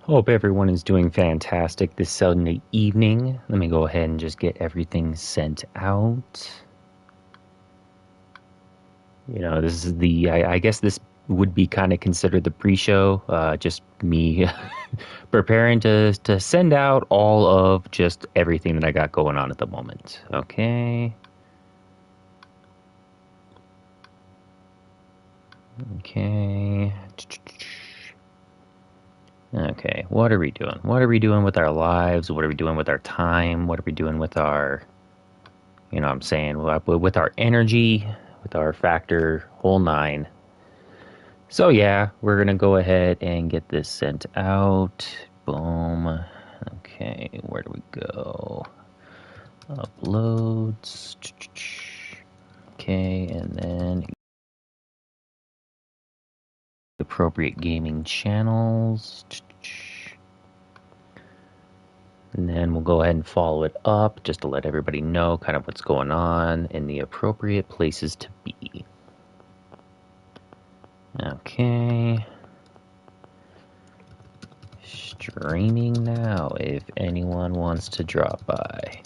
Hope everyone is doing fantastic this Sunday evening. Let me go ahead and just get everything sent out. You know, this is I guess this would be kind of considered the pre-show. Just me preparing to send out all of just everything that I got going on at the moment. Okay. Okay. Okay, what are we doing? What are we doing with our lives? What are we doing with our time? What are we doing with our, you know what I'm saying, with our energy, with our factor, whole nine. So yeah, we're going to go ahead and get this sent out. Boom. Okay, where do we go? Uploads. Okay, and then appropriate gaming channels. And then we'll go ahead and follow it up just to let everybody know kind of what's going on in the appropriate places to be. Okay. Streaming now if anyone wants to drop by.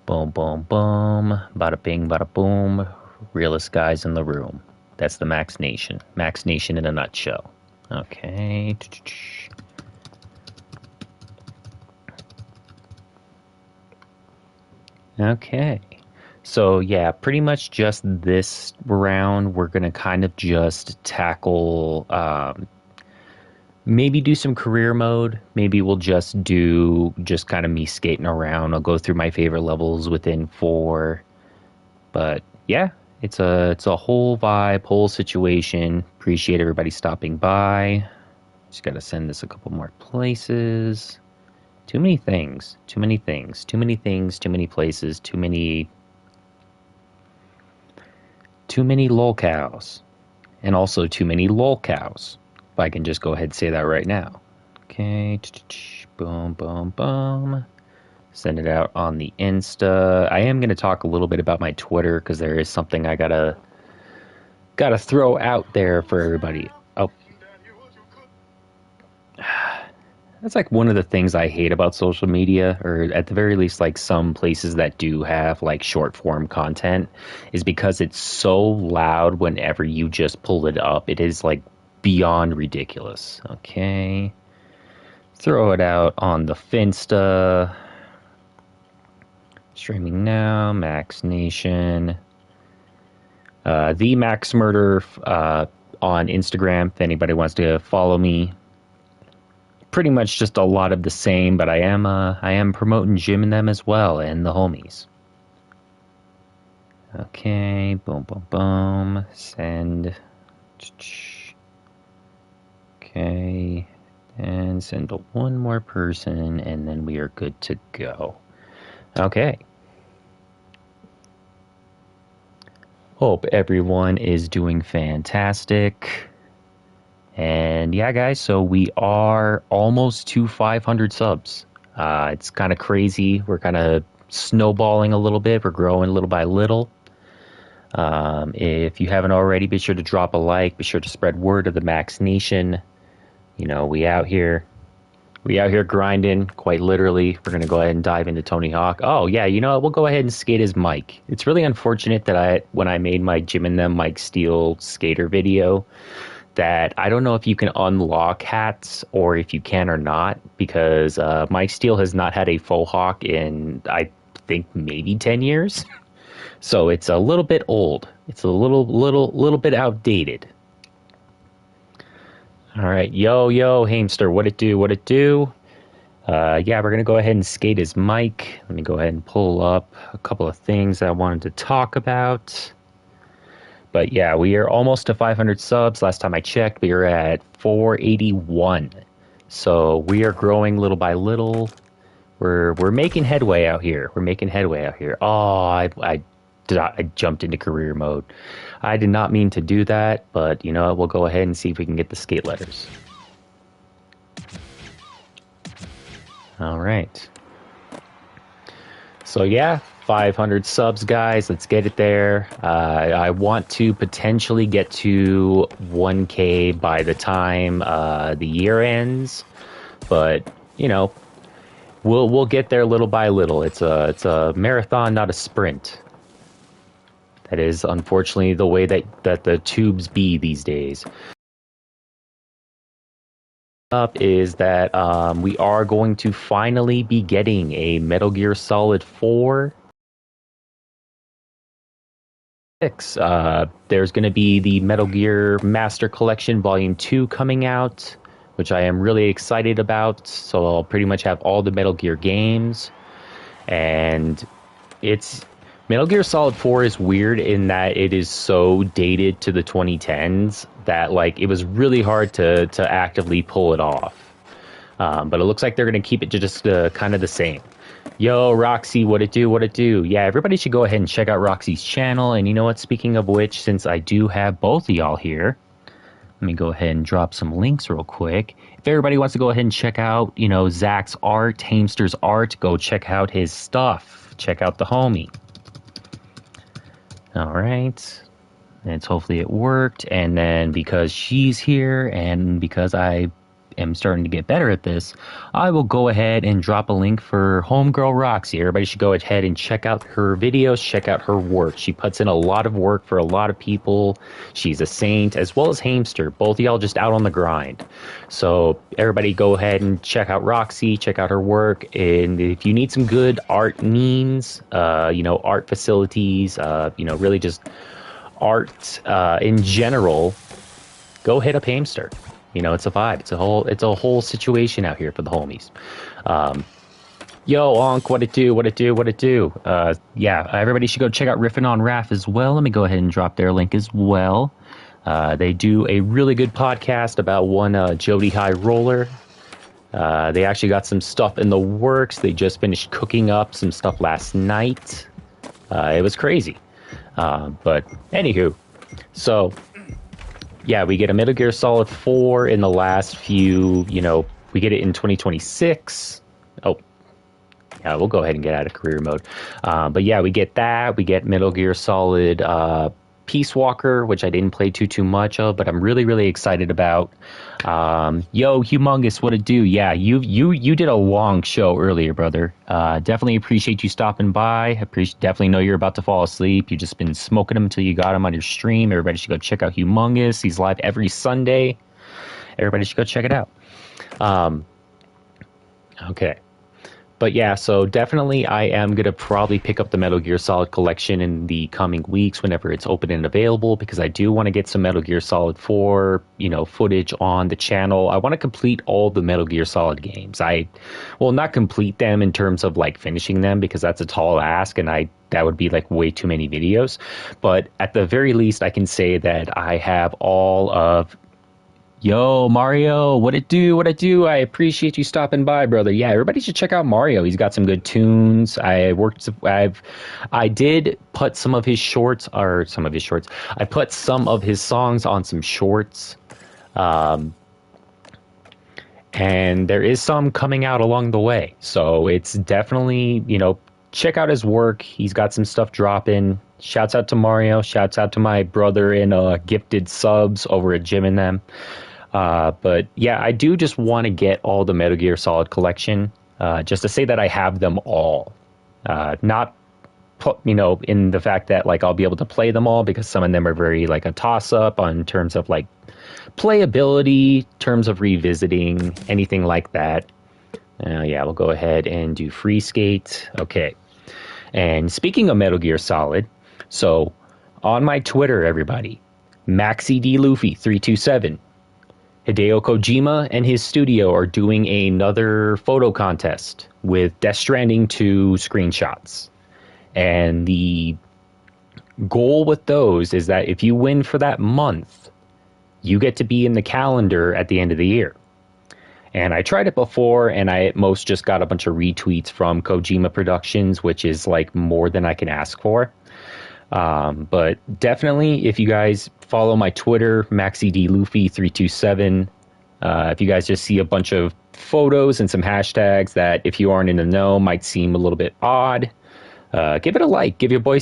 Boom, boom, boom. Bada bing, bada boom. Realest guys in the room. That's the Max Nation. Max Nation in a nutshell. Okay. Okay. So yeah, pretty much just this round, we're gonna kind of just tackle, maybe do some career mode. Maybe we'll just do just kind of me skating around. I'll go through my favorite levels within 4. But yeah, it's a whole vibe, whole situation. Appreciate everybody stopping by. Just gotta send this a couple more places. Too many things. Too many things. Too many things. Too many places. Too many lolcows. And also too many lolcows. If I can just go ahead and say that right now. Okay. Boom, boom, boom. Send it out on the Insta. I am going to talk a little bit about my Twitter because there is something I gotta throw out there for everybody. Oh. That's like one of the things I hate about social media, or at the very least, like some places that do have like short form content, is because it's so loud whenever you just pull it up. It is like beyond ridiculous. Okay. Throw it out on the Finsta. Streaming now, Max Nation. The Max Murder on Instagram, if anybody wants to follow me. Pretty much just a lot of the same, but I am promoting Jim and them as well, and the homies. Okay, boom, boom, boom. Send. Okay, and send to one more person, and then we are good to go. Okay. Hope everyone is doing fantastic. And yeah, guys, so we are almost to 500 subs. It's kind of crazy. We're kind of snowballing a little bit. We're growing little by little. If you haven't already, be sure to drop a like. Be sure to spread word of the Max Nation. You know, we out here grinding, quite literally. We're going to go ahead and dive into Tony Hawk. Oh, yeah, you know what? We'll go ahead and skate his Mike. It's really unfortunate that when I made my Jim and them Mike Steele skater video, that I don't know if you can unlock hats or if you can or not, because Mike Steele has not had a faux hawk in, I think, maybe 10 years. So it's a little bit old. It's a little bit outdated. All right, yo, Hamster, what it do? Yeah, we're gonna go ahead and skate his mic. Let me go ahead and pull up a couple of things I wanted to talk about. But yeah, we are almost to 500 subs. Last time I checked, we were at 481. So we are growing little by little. We're making headway out here. Oh, I jumped into career mode. I did not mean to do that, but you know what? We'll go ahead and see if we can get the skate letters. All right. So yeah, 500 subs, guys. Let's get it there. I want to potentially get to 1K by the time the year ends, but you know, we'll get there little by little. It's a marathon, not a sprint. That is unfortunately the way that the tubes be these days. Up is that we are going to finally be getting a Metal Gear Solid 4. There's going to be the Metal Gear Master Collection Volume 2 coming out, which I am really excited about. So I'll pretty much have all the Metal Gear games. And it's Metal Gear Solid 4 is weird in that it is so dated to the 2010s that like it was really hard to actively pull it off. But it looks like they're going to keep it to just kind of the same. Yo, Roxy, what it do, what it do? Yeah, everybody should go ahead and check out Roxy's channel. And you know what? Speaking of which, since I do have both of y'all here, let me go ahead and drop some links real quick. If everybody wants to go ahead and check out, you know, Zach's art, Hamster's art, go check out his stuff. Check out the homie. All right. And hopefully it worked. And then because she's here and because I am starting to get better at this, I will go ahead and drop a link for Homegirl Roxy. Everybody should go ahead and check out her videos, check out her work. She puts in a lot of work for a lot of people. She's a saint, as well as Hamster. Both of y'all just out on the grind. So everybody go ahead and check out Roxy, check out her work. And if you need some good art means, you know, art facilities, you know, really just art in general, go hit up Hamster. You know, it's a vibe. It's a whole situation out here for the homies. Yo, Onk, what it do? What it do? What it do? Yeah, everybody should go check out Riffin' on Raph as well. Let me go ahead and drop their link as well. They do a really good podcast about one Jody High Roller. They actually got some stuff in the works. They just finished cooking up some stuff last night. It was crazy. But anywho, so yeah, we get a Metal Gear Solid 4 in the last few, you know, we get it in 2026. Oh, yeah, we'll go ahead and get out of career mode. But yeah, we get that. We get Metal Gear Solid Peace Walker, which I didn't play too much of, but I'm really, really excited about. Yo, Humongous, what it do? Yeah, you did a long show earlier, brother. Definitely appreciate you stopping by. Definitely know you're about to fall asleep. You've just been smoking them until you got him on your stream. Everybody should go check out Humongous. He's live every Sunday. Everybody should go check it out. Okay. But yeah, so definitely I am going to probably pick up the Metal Gear Solid collection in the coming weeks whenever it's open and available, because I do want to get some Metal Gear Solid 4, you know, footage on the channel. I want to complete all the Metal Gear Solid games. Well, not complete them in terms of like finishing them, because that's a tall ask and that would be like way too many videos. But at the very least, I can say that I have all of... Yo, Mario, what it do? What it do? I appreciate you stopping by, brother. Yeah, everybody should check out Mario. He's got some good tunes. I did put some of his shorts. I put some of his songs on some shorts. And there is some coming out along the way. So it's definitely, you know, check out his work. He's got some stuff dropping. Shouts out to Mario. Shouts out to my brother in Gifted Subs over at Jim and them. But yeah, I do just want to get all the Metal Gear Solid collection, just to say that I have them all. Not, you know, in the fact that like I'll be able to play them all, because some of them are very like a toss up on terms of like playability, terms of revisiting, anything like that. Yeah, we'll go ahead and do Free Skate. Okay. And speaking of Metal Gear Solid, so on my Twitter, everybody, Maxi D Luffy 327. Hideo Kojima and his studio are doing another photo contest with Death Stranding 2 screenshots. And the goal with those is that if you win for that month, you get to be in the calendar at the end of the year. And I tried it before, and I at most just got a bunch of retweets from Kojima Productions, which is like more than I can ask for. But definitely, if you guys follow my Twitter, MaxiDLuffy327, if you guys just see a bunch of photos and some hashtags that, if you aren't in the know, might seem a little bit odd, Give it a like. Give your boy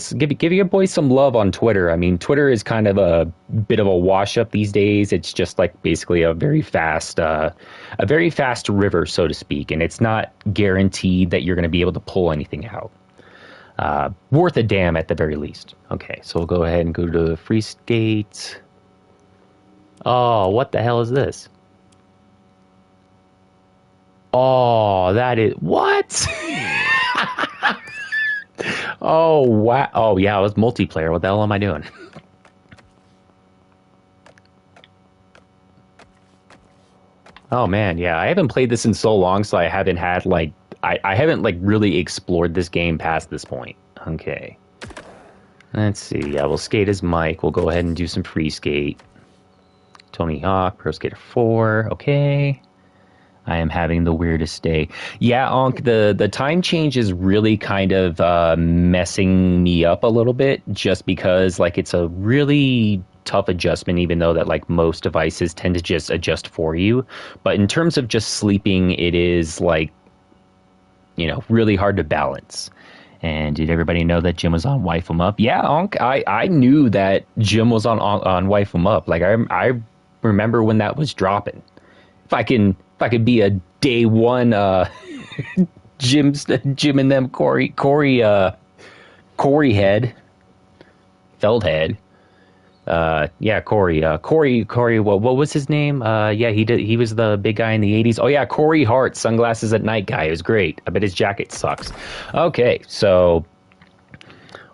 some love on Twitter. I mean, Twitter is kind of a bit of a wash up these days. It's just like basically a very fast river, so to speak, and it's not guaranteed that you're going to be able to pull anything out. Worth a damn at the very least. Okay, so we'll go ahead and go to free skate. Oh, what the hell is this? Oh, that is what? Oh, wow. Oh, yeah, it was multiplayer. What the hell am I doing? Oh, man, yeah. I haven't played this in so long, so I haven't had, like... I haven't, like, really explored this game past this point. Okay. Let's see. Yeah, we'll skate as Mike. We'll go ahead and do some free skate. Tony Hawk, Pro Skater 4. Okay. I am having the weirdest day. Yeah, Onk, the time change is really kind of messing me up a little bit just because, like, it's a really tough adjustment, even though that, like, most devices tend to just adjust for you. But in terms of just sleeping, it is, like, you know, really hard to balance. And did everybody know that Jim was on Wife 'em Up? Yeah, Onk, I knew that Jim was on Wife 'em Up. Like, I remember when that was dropping. If I could be a day one Jim and them Corey head Feldhead. Yeah, Corey. What was his name? Yeah, he was the big guy in the 80s. Oh yeah, Corey Hart, sunglasses at night guy. It was great. I bet his jacket sucks. Okay, so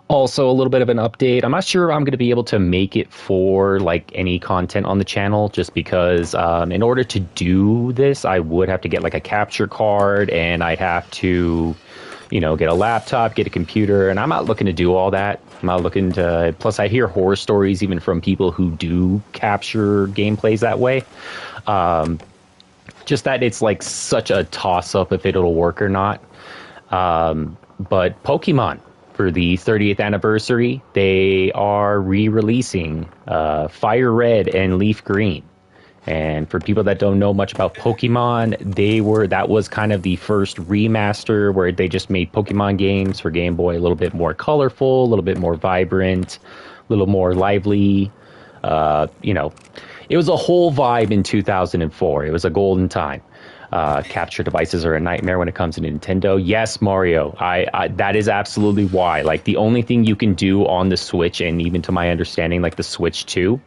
also a little bit of an update. I'm not sure I'm going to be able to make it for like any content on the channel just because in order to do this, I would have to get like a capture card and I'd have to, you know, get a laptop, get a computer, and I'm not looking to do all that. I'm not looking to, plus I hear horror stories even from people who do capture gameplays that way. Just that it's like such a toss-up if it'll work or not. But Pokemon, for the 30th anniversary, they are re-releasing Fire Red and Leaf Green. And for people that don't know much about Pokemon, that was kind of the first remaster where they just made Pokemon games for Game Boy a little bit more colorful, a little bit more vibrant, a little more lively. You know, it was a whole vibe in 2004. It was a golden time. Capture devices are a nightmare when it comes to Nintendo. Yes, Mario. That is absolutely why. Like, the only thing you can do on the Switch, and even to my understanding, like the Switch 2,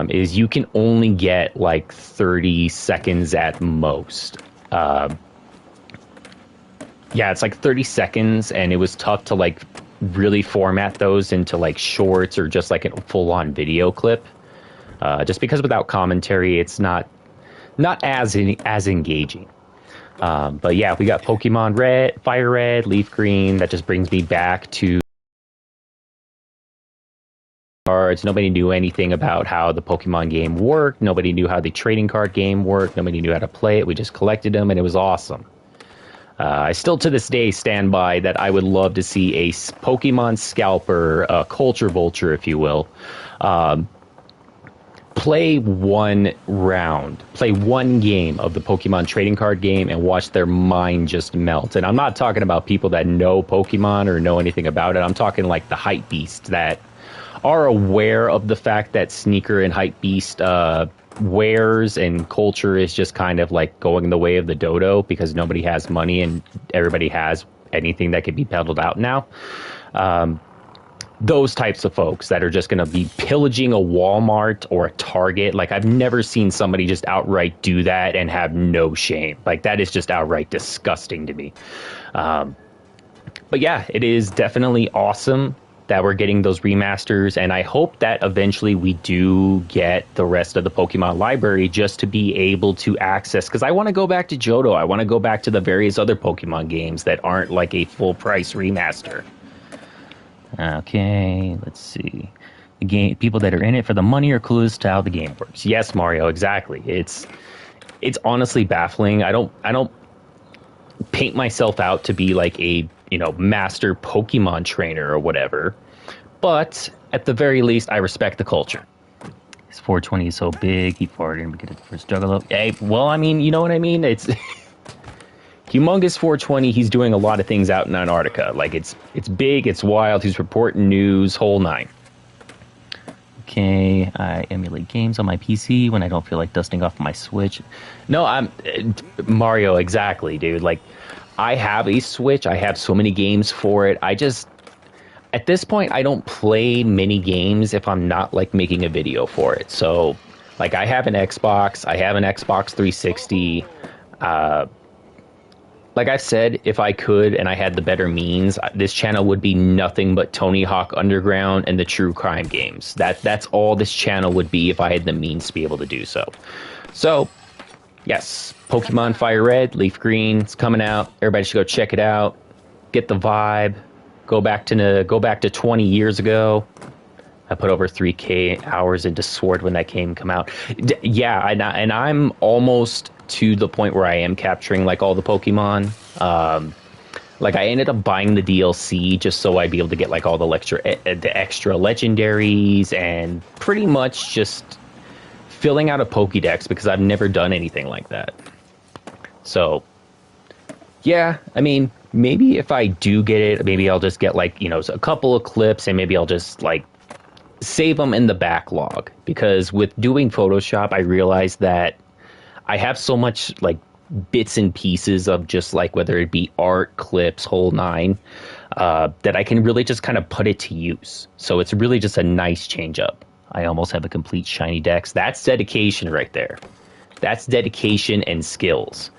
is you can only get like 30 seconds at most. Yeah, it's like 30 seconds, and it was tough to like really format those into like shorts or just like a full-on video clip. Just because without commentary, it's not as engaging. But yeah, we got Pokemon Red, Fire Red, Leaf Green. That just brings me back to cards. Nobody knew anything about how the Pokemon game worked. Nobody knew how the trading card game worked. Nobody knew how to play it. We just collected them, and it was awesome. I still to this day stand by that I would love to see a Pokemon scalper, a culture vulture, if you will, play one round, play one game of the Pokemon trading card game and watch their mind just melt. And I'm not talking about people that know Pokemon or know anything about it. I'm talking like the hype beasts that are aware of the fact that sneaker and hype beast wares and culture is just kind of like going the way of the dodo because nobody has money and everybody has anything that can be peddled out now. Those types of folks that are just going to be pillaging a Walmart or a Target. Like, I've never seen somebody just outright do that and have no shame. Like, that is just outright disgusting to me. But yeah, it is definitely awesome that we're getting those remasters, and I hope that eventually we do get the rest of the Pokemon library just to be able to access, because I want to go back to Johto. I want to go back to the various other Pokemon games that aren't like a full price remaster. Okay, let's see. The game people that are in it for the money are clueless to how the game works. Yes, Mario, exactly. It's honestly baffling. I don't paint myself out to be like a, you know, master Pokemon trainer or whatever, but at the very least, I respect the culture. His 420 is so big, he farted and we get it the first juggalo. Hey, well, I mean, you know what I mean? It's Humongous 420, he's doing a lot of things out in Antarctica. Like, it's big, it's wild, he's reporting news, whole nine. Okay, I emulate games on my PC when I don't feel like dusting off my Switch. No, I'm... Mario, exactly, dude. Like, I have a Switch, I have so many games for it. I just... At this point, I don't play many games if I'm not, like, making a video for it. So, like, I have an Xbox, I have an Xbox 360, like I've said, if I could and I had the better means, this channel would be nothing but Tony Hawk Underground and the true crime games. That's all this channel would be if I had the means to be able to do so. So, yes, Pokemon Fire Red, Leaf Green, it's coming out. Everybody should go check it out. Get the vibe. Go back to 20 years ago. I put over 3K hours into Sword when that game come out. Yeah, and I'm almost to the point where I am capturing like all the Pokemon. Like I ended up buying the DLC just so I'd be able to get like all the extra legendaries and pretty much just filling out a Pokédex because I've never done anything like that. So yeah, I mean, maybe if I do get it, maybe I'll just get like, you know, a couple of clips and maybe I'll just like save them in the backlog, because with doing Photoshop, I realized that I have so much like bits and pieces of just like whether it be art, clips, whole nine, that I can really just kind of put it to use. So it's really just a nice change up. I almost have a complete shiny dex. That's dedication right there. That's dedication and skills.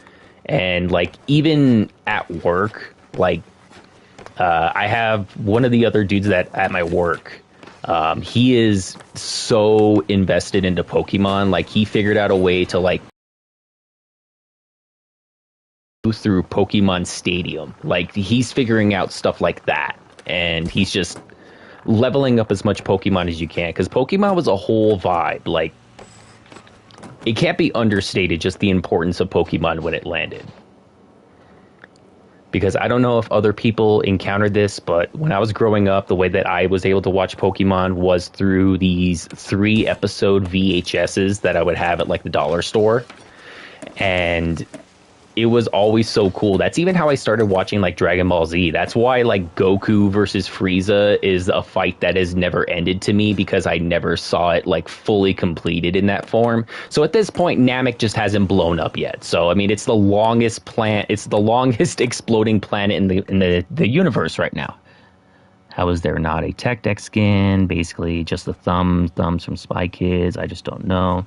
And like even at work, like I have one of the other dudes that at my work, he is so invested into Pokemon. Like he figured out a way to like go through Pokemon Stadium. Like he's figuring out stuff like that, and he's just leveling up as much Pokemon as you can, because Pokemon was a whole vibe. Like it can't be understated just the importance of Pokemon when it landed. Because I don't know if other people encountered this, but when I was growing up, the way that I was able to watch Pokemon was through these 3-episode VHSs that I would have at like the dollar store. And it was always so cool. That's even how I started watching like Dragon Ball Z. That's why like Goku versus Frieza is a fight that has never ended to me, because I never saw it like fully completed in that form. So at this point, Namek just hasn't blown up yet. So I mean, it's the longest exploding planet in the universe right now. How is there not a Tech Deck skin? Basically, just the thumbs from Spy Kids. I just don't know.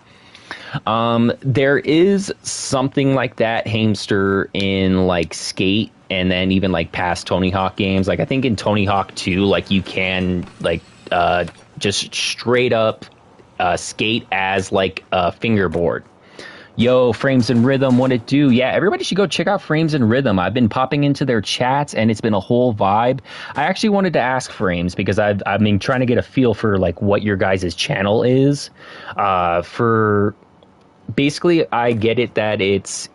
There is something like that hamster in like Skate, and then even like past Tony Hawk games. Like I think in Tony Hawk 2, like you can like just straight up skate as like a fingerboard. Yo, Frames and Rhythm, what it do? Yeah, everybody should go check out Frames and Rhythm. I've been popping into their chats, and it's been a whole vibe. I actually wanted to ask Frames, because I've been trying to get a feel for like what your guys' channel is. For basically, I get it that it's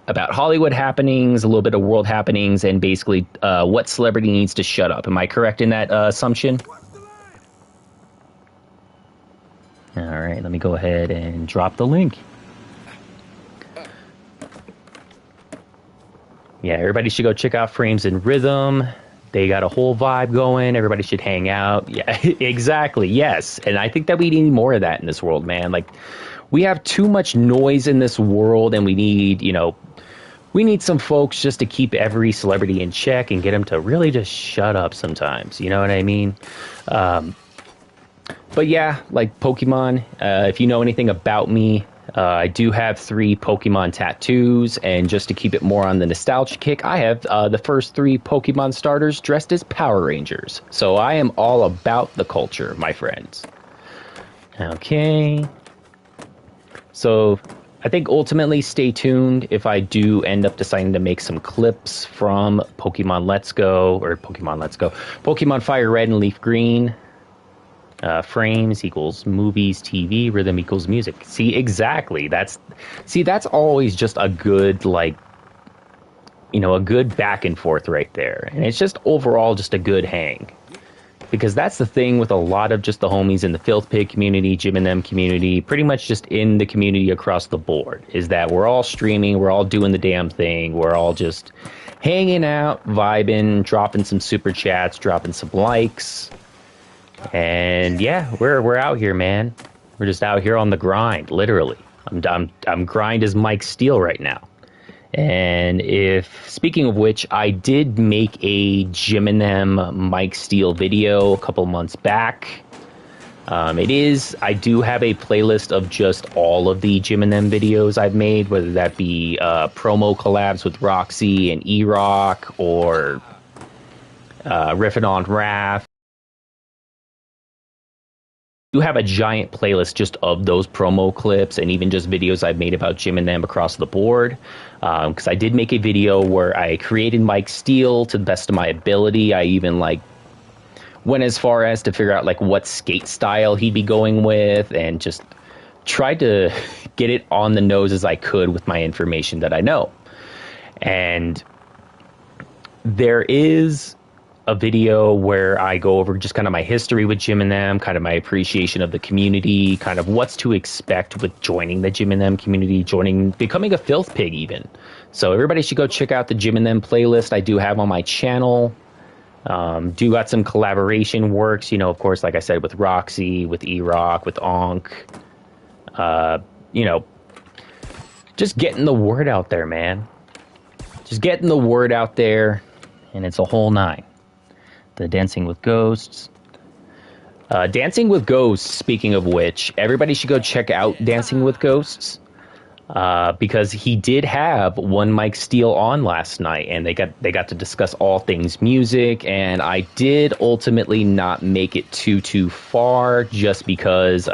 about Hollywood happenings, a little bit of world happenings, and basically what celebrity needs to shut up. Am I correct in that assumption? All right, let me go ahead and drop the link. Yeah, everybody should go check out Frames and Rhythm. They got a whole vibe going. Everybody should hang out. Yeah, exactly. Yes. And I think that we need more of that in this world, man. Like, we have too much noise in this world, and we need, you know, we need some folks just to keep every celebrity in check and get them to really just shut up sometimes. You know what I mean? But yeah, like Pokemon, if you know anything about me, I do have 3 Pokemon tattoos, and just to keep it more on the nostalgia kick, I have the first 3 Pokemon starters dressed as Power Rangers. So I am all about the culture, my friends. Okay. So I think ultimately stay tuned if I do end up deciding to make some clips from Pokemon Let's Go, Pokemon Fire Red and Leaf Green. Frames equals movies, TV, rhythm equals music. See, exactly. That's always just a good, like, you know, a good back and forth right there. And it's just overall just a good hang. because that's the thing with a lot of just the homies in the Filth Pig community, Jim and Them community, pretty much just in the community across the board, is that we're all streaming, we're all doing the damn thing, we're all just hanging out, vibing, dropping some super chats, dropping some likes, and yeah, we're out here, man. We're just out here on the grind, literally. I'm grind as Mike Steele right now. And speaking of which, I did make a Jim and Them Mike Steele video a couple months back. I do have a playlist of just all of the Jim and Them videos I've made, whether that be promo collabs with Roxy and E-Rock, or riffing on Raph. Do have a giant playlist just of those promo clips and even just videos I've made about Jim and Them across the board. Because I did make a video where I created Mike Steele to the best of my ability. I even went as far as to figure out what skate style he'd be going with, and just tried to get it on the nose as I could with my information that I know. And there is a video where I go over just kind of my history with Jim and Them, kind of my appreciation of the community, kind of what's to expect with joining the Jim and Them community, becoming a filth pig even. So everybody should go check out the Jim and Them playlist I do have on my channel. Do got some collaboration works, of course, like I said, with Roxy, with E-Rock, with Onk. Just getting the word out there, man. Just getting the word out there, and it's a whole nine. The Dancing with Ghosts. Dancing with Ghosts, speaking of which, everybody should go check out Dancing with Ghosts. Because he did have one Mike Steele on last night, and they got to discuss all things music, and I did ultimately not make it too far, just because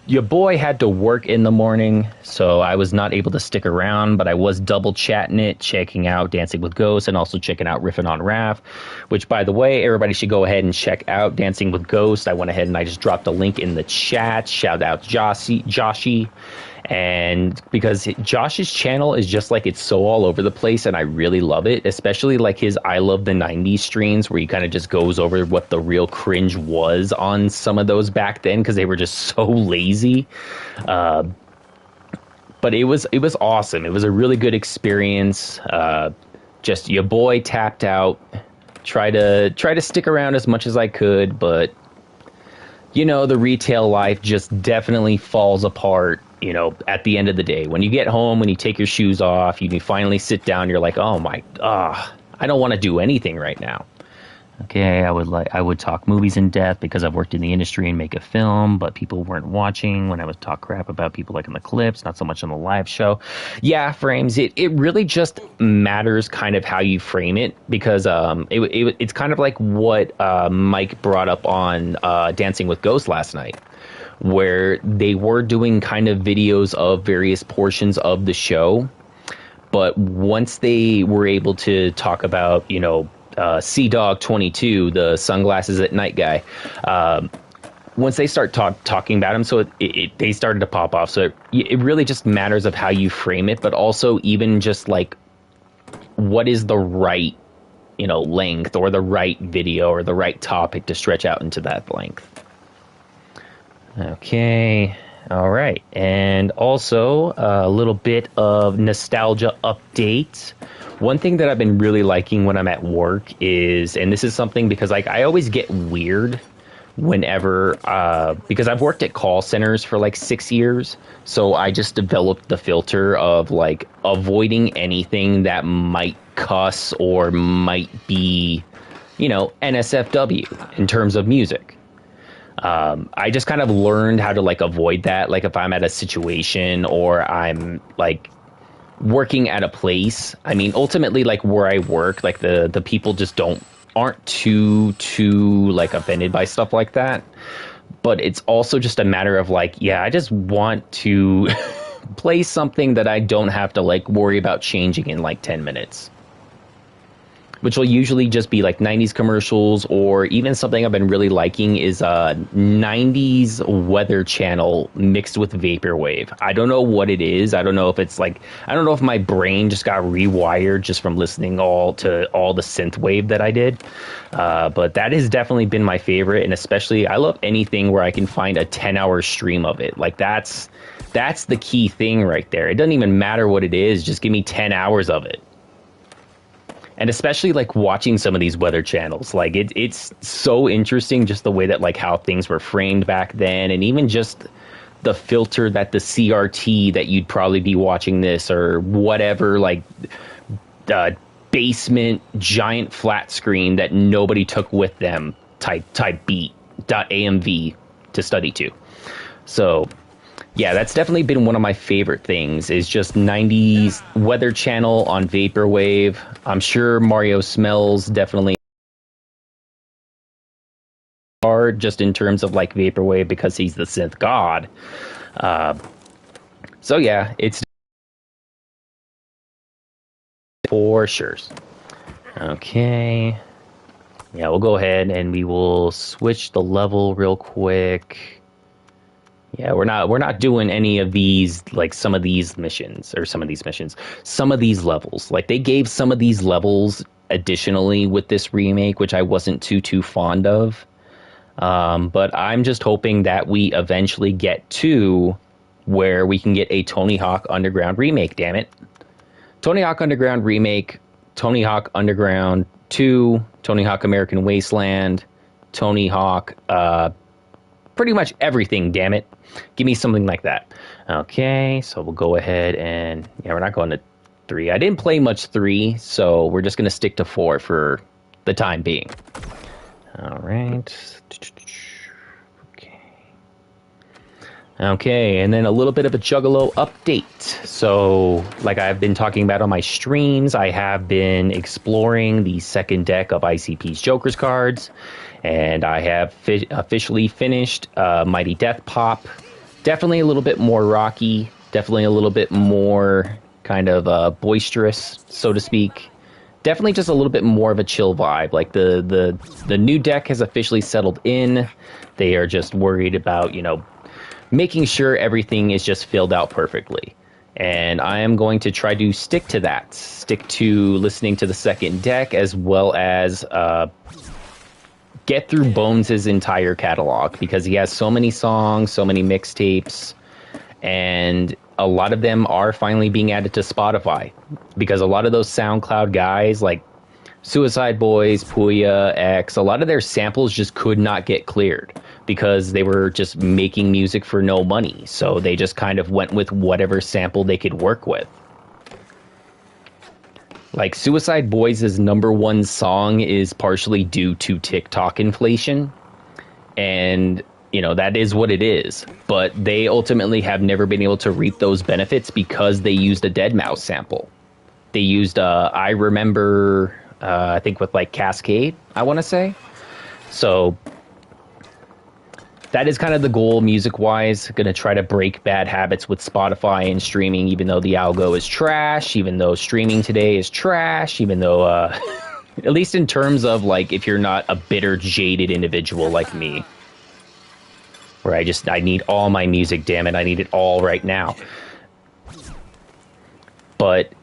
your boy had to work in the morning, so I was not able to stick around, but I was double chatting it, checking out Dancing with Ghosts, and also checking out Riffin' on Raph, which, by the way, everybody should go ahead and check out Dancing with Ghosts. I went ahead and I just dropped a link in the chat. Shout out Joshy. And because Josh's channel is just it's so all over the place, and I really love it, especially his I Love the 90s streams, where he kind of just goes over what the real cringe was on some of those back then, because they were just so lazy. But it was awesome. It was a really good experience. Just your boy tapped out. Try to stick around as much as I could, but the retail life just definitely falls apart. At the end of the day, when you get home, when you take your shoes off, you finally sit down, you're like, I don't want to do anything right now. Okay, I would talk movies in depth because I've worked in the industry and make a film, but people weren't watching when I would talk crap about people in the clips, not so much on the live show. Yeah, frames, it really just matters kind of how you frame it, because it's kind of like what Mike brought up on Dancing with Ghosts last night, where they were doing kind of videos of various portions of the show, but once they were able to talk about, Sea-Dog 22, the sunglasses at night guy, once they start talking about him, so they started to pop off. So it really just matters of how you frame it, but also even just what is the right, length, or the right video, or the right topic to stretch out into that length. Okay, all right. And also a little bit of nostalgia update. One thing that I've been really liking when I'm at work is, and this is something because I always get weird whenever, because I've worked at call centers for 6 years, so I just developed the filter of avoiding anything that might cuss or might be, NSFW in terms of music. I just kind of learned how to avoid that. If I'm at a situation or I'm working at a place, I mean, ultimately where I work, the people just aren't too offended by stuff like that. But it's also just a matter of I just want to play something that I don't have to worry about changing in 10 minutes. which will usually just be like 90s commercials, or even something I've been really liking is 90s Weather Channel mixed with Vaporwave. I don't know what it is. I don't know if it's like, I don't know if my brain just got rewired just from listening all the synthwave that I did. But that has definitely been my favorite, and especially I love anything where I can find a 10-hour stream of it. Like that's the key thing right there. It doesn't even matter what it is, just give me 10 hours of it. And especially like watching some of these weather channels, like it's so interesting just the way that like how things were framed back then, and even just the filter that the CRT that you'd probably be watching this or whatever, like basement giant flat screen that nobody took with them type beat.amv to study to. So yeah, that's definitely been one of my favorite things, is just 90s Weather Channel on Vaporwave. I'm sure Mario Smells definitely are, just in terms of like Vaporwave, because he's the synth god. So yeah, it's for sure. Okay. Yeah, we'll go ahead and we will switch the level real quick. Yeah, we're not doing any of these, like some of these levels. Like they gave some of these levels additionally with this remake, which I wasn't too fond of. But I'm just hoping that we eventually get to where we can get a Tony Hawk Underground remake, damn it. Tony Hawk Underground remake, Tony Hawk Underground 2, Tony Hawk American Wasteland, Tony Hawk, pretty much everything, damn it. Give me something like that. Okay, so we'll go ahead and, yeah, we're not going to 3. I didn't play much 3, so we're just going to stick to 4 for the time being. All right. Okay, and then a little bit of a Juggalo update. So, like I've been talking about on my streams, I have been exploring the second deck of ICP's Joker's cards, and I have officially finished Mighty Death Pop. Definitely a little bit more rocky, definitely a little bit more kind of boisterous, so to speak. Definitely just a little bit more of a chill vibe. Like the new deck has officially settled in. They are just worried about, making sure everything is just filled out perfectly. And I am going to try to stick to that. Stick to listening to the second deck, as well as get through Bones' entire catalog, because he has so many songs, so many mixtapes, and a lot of them are finally being added to Spotify, because a lot of those SoundCloud guys, like Suicide Boys, Puya, X, a lot of their samples just could not get cleared because they were just making music for no money. So they just kind of went with whatever sample they could work with. Like Suicide Boys' #1 song is partially due to TikTok inflation. And, that is what it is. But they ultimately have never been able to reap those benefits because they used a deadmau5 sample. They used, I remember, I think with like Cascade, I want to say. So that is kind of the goal music-wise. Going to try to break bad habits with Spotify and streaming, even though the algo is trash, even though streaming today is trash, even though, at least in terms of, like, if you're not a bitter, jaded individual like me, where I need all my music, damn it, I need it all right now. But,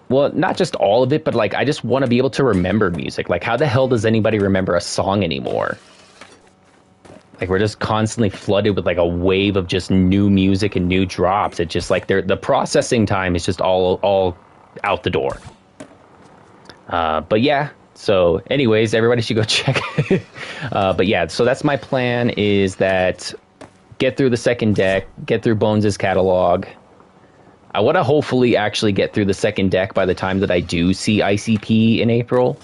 well, not just all of it, but, like, I just want to be able to remember music. Like, how the hell does anybody remember a song anymore? Like, we're just constantly flooded with, like, a wave of just new music and new drops. It's just, like, the processing time is just all out the door. But, yeah. So, anyways, everybody should go check. But, yeah, so that's my plan, is that get through the second deck, get through Bones' catalog. I want to hopefully actually get through the second deck by the time that I do see ICP in April.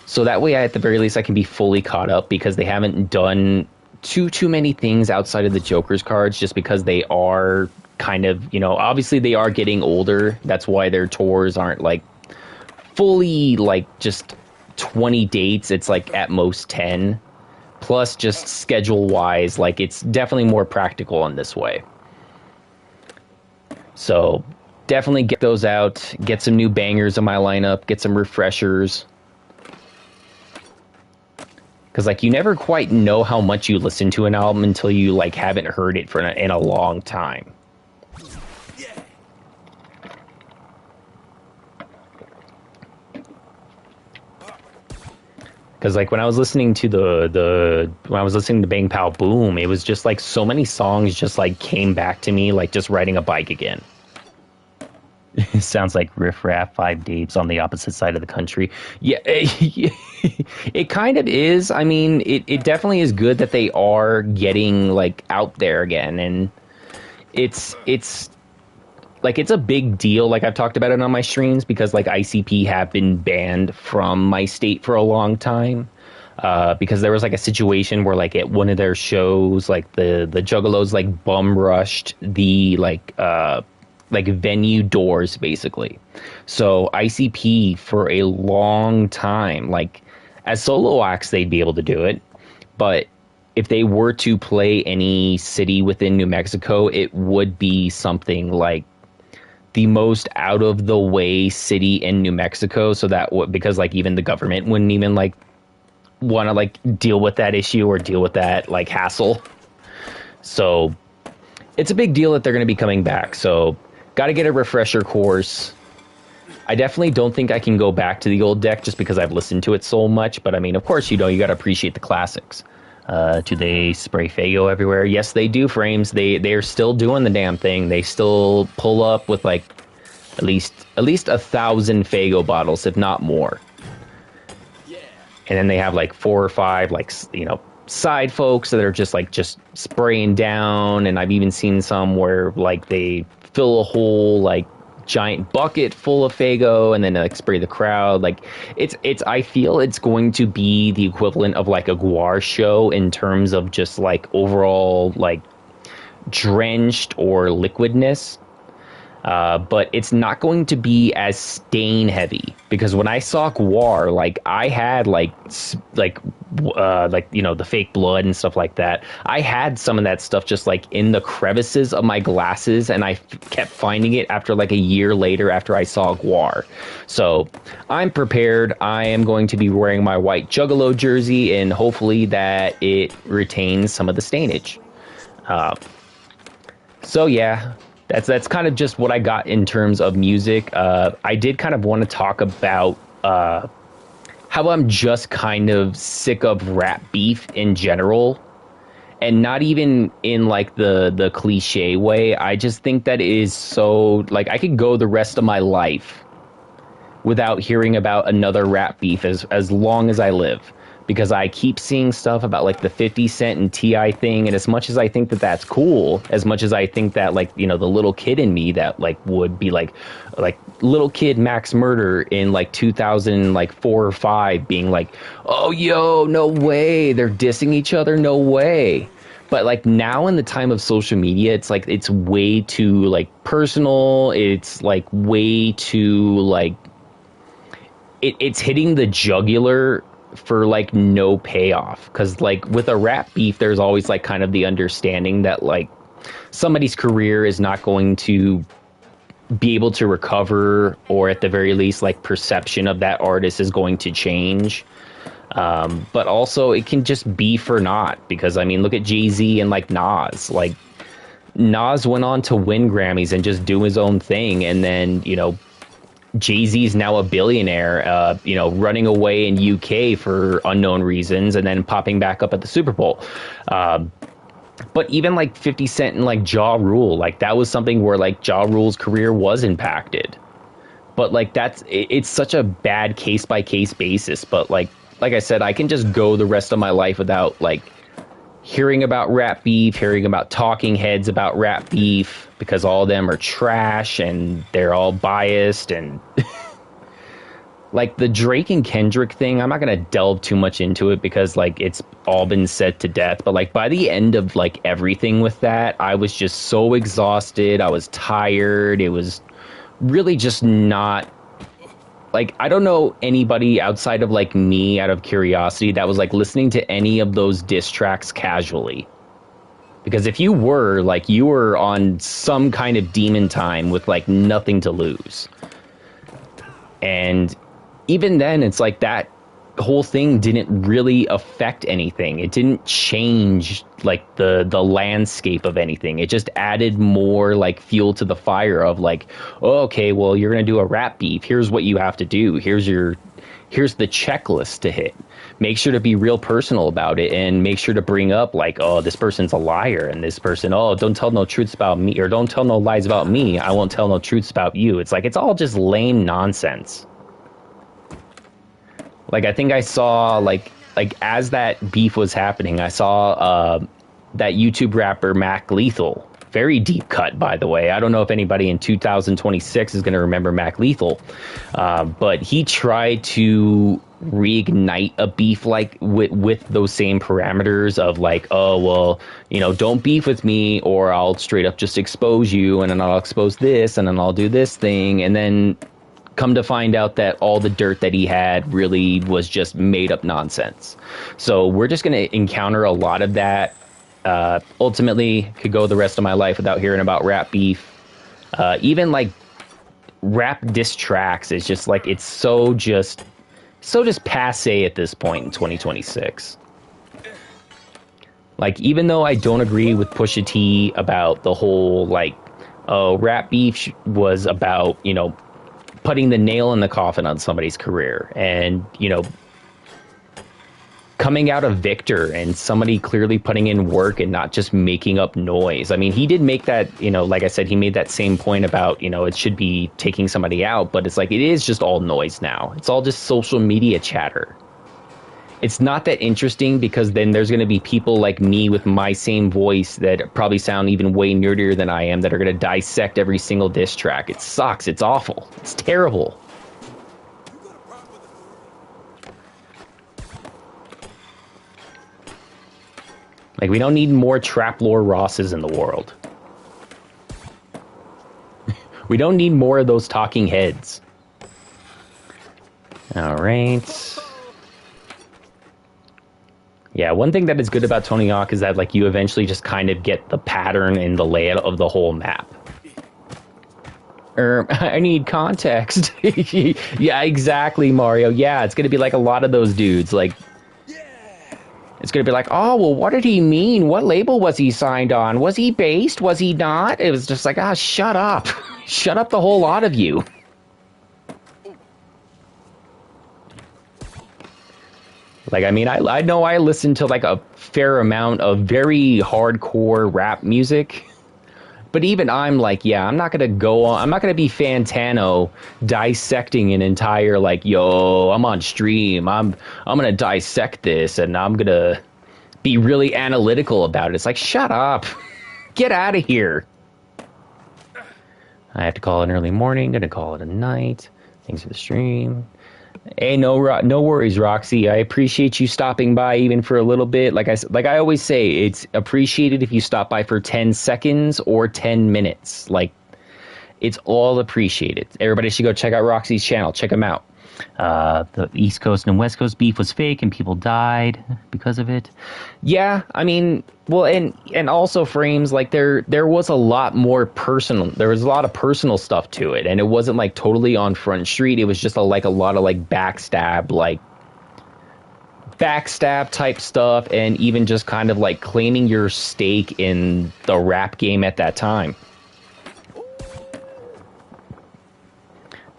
So that way, at the very least, I can be fully caught up, because they haven't done too many things outside of the Joker's cards, just because they are kind of, obviously they are getting older. That's why their tours aren't like fully like just 20 dates. It's like at most 10. Plus, just schedule wise, like it's definitely more practical in this way. So definitely get those out, get some new bangers in my lineup, get some refreshers. Because like you never quite know how much you listen to an album until you like haven't heard it in a long time. Because like when I was listening to when I was listening to Bang Pow Boom, it was just like so many songs just like came back to me, like just riding a bike again. It sounds like Riff Raff 5 Dabes on the opposite side of the country. Yeah, it kind of is. I mean, it definitely is good that they are getting like out there again, and it's like it's a big deal. Like I've talked about it on my streams because like ICP have been banned from my state for a long time. Because there was like a situation where like at one of their shows, like the Juggalos like bum rushed the like venue doors basically. So ICP for a long time, like as solo acts they'd be able to do it, but if they were to play any city within New Mexico, it would be something like the most out of the way city in New Mexico, so that because like even the government wouldn't even like want to like deal with that issue or deal with that like hassle. So it's a big deal that they're going to be coming back. So got to get a refresher course. I definitely don't think I can go back to the old deck just because I've listened to it so much. But I mean, of course, you know, you got to appreciate the classics. Do they spray Fago everywhere? Yes, they do, Frames. They're still doing the damn thing. They still pull up with like at least 1,000 Fago bottles, if not more. Yeah. And then they have like 4 or 5 like, you know, side folks that are just spraying down. And I've even seen some where like they fill a whole like giant bucket full of Fago and then like spray the crowd. Like it's I feel it's going to be the equivalent of like a Guar show in terms of just like overall like drenched or liquidness. But it's not going to be as stain heavy, because when I saw Guar, like I had like you know, the fake blood and stuff like that. I had some of that stuff just like in the crevices of my glasses, and I kept finding it after like a year later after I saw Guar. So I'm prepared. I am going to be wearing my white Juggalo jersey, and hopefully that it retains some of the stainage. So yeah. That's kind of just what I got in terms of music. I did kind of want to talk about how I'm just kind of sick of rap beef in general, and not even in like the cliche way. I just think that it is so like I could go the rest of my life without hearing about another rap beef as long as I live. Because I keep seeing stuff about like the 50 Cent and T.I. thing, and as much as I think that that's cool, as much as I think that like, you know, the little kid in me that like would be like little kid Max Murder in like 2004 or 5 being like, oh yo, no way, they're dissing each other, no way. But like now in the time of social media, it's like it's way too like personal. It's like way too like it's hitting the jugular for like no payoff, because like with a rap beef there's always like kind of the understanding that like somebody's career is not going to be able to recover, or at the very least like perception of that artist is going to change, but also it can just be for naught, because I mean look at Jay-Z and like Nas. Like Nas went on to win Grammys and just do his own thing, and then, you know, Jay-Z's now a billionaire, you know, running away in UK for unknown reasons and then popping back up at the Super Bowl. But even like 50 Cent and like Ja Rule, like that was something where like Ja Rule's career was impacted. But like it's such a bad case by case basis. But like I said, I can just go the rest of my life without like hearing about rap beef, hearing about talking heads about rap beef, because all of them are trash and they're all biased. And like the Drake and Kendrick thing, I'm not going to delve too much into it because like it's all been said to death. But like by the end of like everything with that, I was just so exhausted. I was tired. It was really just not like, I don't know anybody outside of like me, out of curiosity, that was like listening to any of those diss tracks casually. Because if you were, like, you were on some kind of demon time with, like, nothing to lose. And even then, it's like that whole thing didn't really affect anything. It didn't change like the landscape of anything. It just added more like fuel to the fire of like, oh, okay, well, you're gonna do a rap beef. Here's what you have to do. Here's the checklist to hit. Make sure to be real personal about it, and make sure to bring up like, oh, this person's a liar, and this person, oh, don't tell no truths about me, or don't tell no lies about me. I won't tell no truths about you. It's like, it's all just lame nonsense. Like, I think I saw, like as that beef was happening, I saw that YouTube rapper Mac Lethal. Very deep cut, by the way. I don't know if anybody in 2026 is going to remember Mac Lethal. But he tried to reignite a beef like with those same parameters of like, oh, well, you know, don't beef with me or I'll straight up just expose you, and then I'll expose this, and then I'll do this thing, and then come to find out that all the dirt that he had really was just made up nonsense. So we're just going to encounter a lot of that. Ultimately, could go the rest of my life without hearing about rap beef. Even like rap diss tracks is just like, it's so just passe at this point in 2026. Like, even though I don't agree with Pusha T about the whole like, oh, rap beef was about, you know, putting the nail in the coffin on somebody's career, and, you know, coming out a victor and somebody clearly putting in work and not just making up noise. I mean, he did make that, you know, like I said, he made that same point about, you know, it should be taking somebody out, but it's like, it is just all noise now. It's all just social media chatter. It's not that interesting, because then there's going to be people like me with my same voice that probably sound even way nerdier than I am that are going to dissect every single diss track. It sucks. It's awful. It's terrible. Like, we don't need more trap lore Rosses in the world. We don't need more of those talking heads. All right. Yeah, one thing that is good about Tony Hawk is that, like, you eventually just kind of get the pattern and the layout of the whole map. I need context. Yeah, exactly, Mario. Yeah, it's going to be like a lot of those dudes. Like, it's going to be like, oh, well, what did he mean? What label was he signed on? Was he based? Was he not? It was just like, ah, shut up. Shut up, the whole lot of you. Like, I mean, I know I listen to like a fair amount of very hardcore rap music, but even I'm like, yeah, I'm not going to go on. I'm not going to be Fantano dissecting an entire, like, yo, I'm on stream. I'm going to dissect this, and I'm going to be really analytical about it. It's like, shut up. Get out of here. I have to call it an early morning. Going to call it a night. Thanks for the stream. Hey, no worries, Roxy. I appreciate you stopping by even for a little bit. Like I always say, it's appreciated if you stop by for 10 seconds or 10 minutes. Like, it's all appreciated. Everybody should go check out Roxy's channel. Check him out. The East Coast and West Coast beef was fake and people died because of it. Yeah, I mean, well, and also Frames, like, there was a lot more personal. There was a lot of personal stuff to it, and it wasn't like totally on Front Street. It was just a lot of like backstab type stuff, and even just kind of like claiming your stake in the rap game at that time.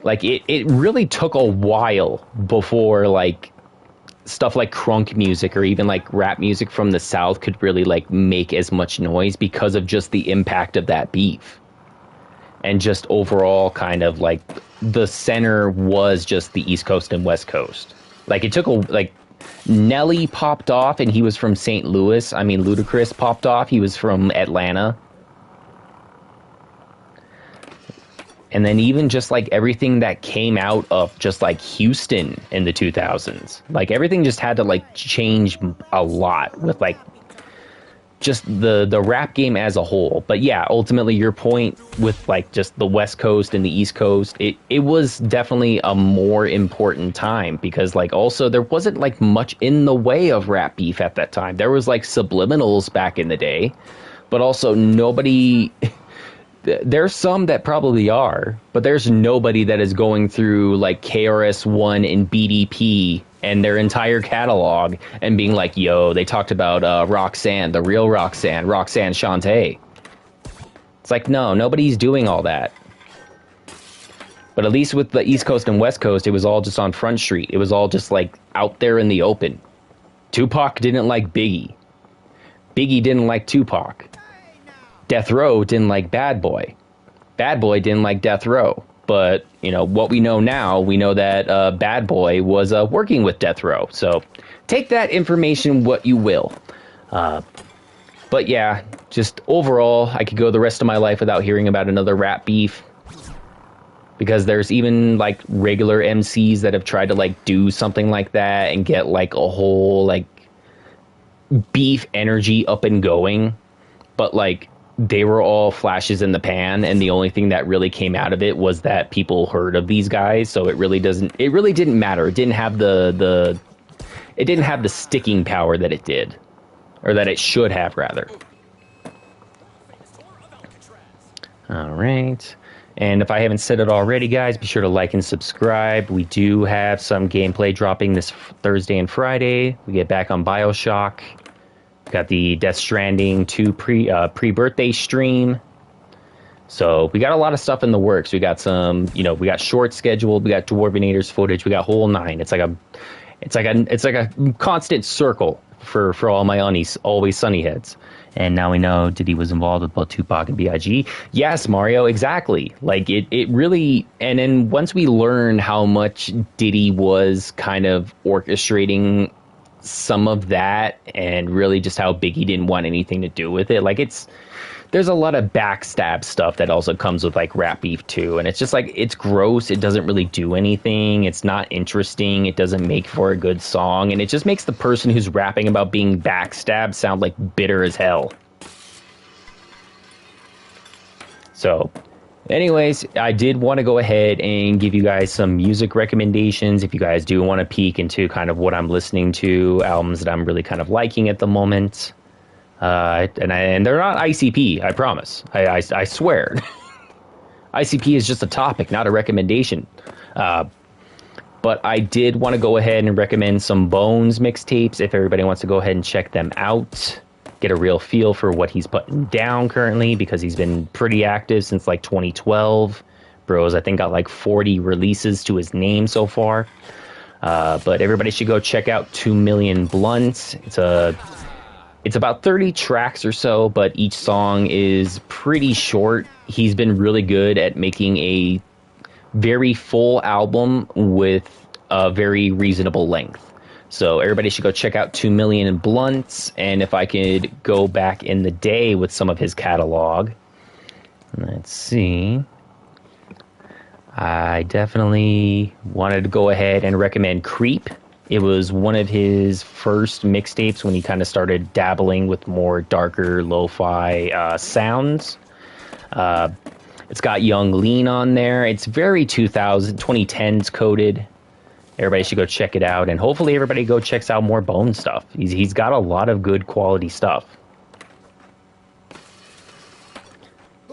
Like, it really took a while before, like, stuff like crunk music or even, like, rap music from the South could really, like, make as much noise because of just the impact of that beef. And just overall kind of, like, the center was just the East Coast and West Coast. Like, it took Nelly popped off, and he was from St. Louis. I mean, Ludacris popped off. He was from Atlanta. And then even just, like, everything that came out of just, like, Houston in the 2000s. Like, everything just had to, like, change a lot with, like, just the rap game as a whole. But, yeah, ultimately your point with, like, just the West Coast and the East Coast, it was definitely a more important time. Because, like, also there wasn't, like, much in the way of rap beef at that time. There was, like, subliminals back in the day. But also nobody... There's some that probably are, but there's nobody that is going through like KRS-One and BDP and their entire catalog and being like, yo, they talked about Roxanne, the real Roxanne Shante. It's like, no, nobody's doing all that. But at least with the East Coast and West Coast, it was all just on Front Street. It was all just like out there in the open. Tupac didn't like Biggie. Biggie didn't like Tupac. Death Row didn't like Bad Boy. Bad Boy didn't like Death Row. But, you know, what we know now, we know that Bad Boy was working with Death Row. So take that information what you will. But yeah, just overall, I could go the rest of my life without hearing about another rap beef. Because there's even, like, regular MCs that have tried to, like, do something like that and get, like, a whole, like, beef energy up and going. But, like, they were all flashes in the pan, and the only thing that really came out of it was that people heard of these guys, so it really didn't matter. It didn't have the sticking power that it did. Or that it should have, rather. Alright. And if I haven't said it already, guys, be sure to like and subscribe. We do have some gameplay dropping this Thursday and Friday. We get back on BioShock. Got the Death Stranding 2 pre-birthday stream. So we got a lot of stuff in the works. We got some, you know, we got short scheduled. We got Dwarvenators footage. We got whole 9. It's like a constant circle for all my Always Sunny heads. And now we know Diddy was involved with both Tupac and B.I.G. Yes, Mario, exactly. Like, it really... And then once we learn how much Diddy was kind of orchestrating some of that, and really just how Biggie didn't want anything to do with it, like, there's a lot of backstab stuff that also comes with, like, rap beef, too. And it's just, like, it's gross. It doesn't really do anything. It's not interesting. It doesn't make for a good song. And it just makes the person who's rapping about being backstabbed sound, like, bitter as hell. So, anyways, I did want to go ahead and give you guys some music recommendations if you guys do want to peek into kind of what I'm listening to, albums that I'm really kind of liking at the moment. And they're not ICP, I promise. I swear. ICP is just a topic, not a recommendation. But I did want to go ahead and recommend some Bones mixtapes if everybody wants to go ahead and check them out. Get a real feel for what he's putting down currently, because he's been pretty active since like 2012. Bro's, I think, got like 40 releases to his name so far. But everybody should go check out 2 Million Blunts. It's about 30 tracks or so, but each song is pretty short. He's been really good at making a very full album with a very reasonable length. So everybody should go check out 2 Million Blunts. And if I could go back in the day with some of his catalog, let's see. I definitely wanted to go ahead and recommend Creep. It was one of his first mixtapes when he kind of started dabbling with more darker lo-fi sounds. It's got Young Lean on there. It's very 2010s coded. Everybody should go check it out, and hopefully everybody go checks out more Bone stuff. He's got a lot of good quality stuff.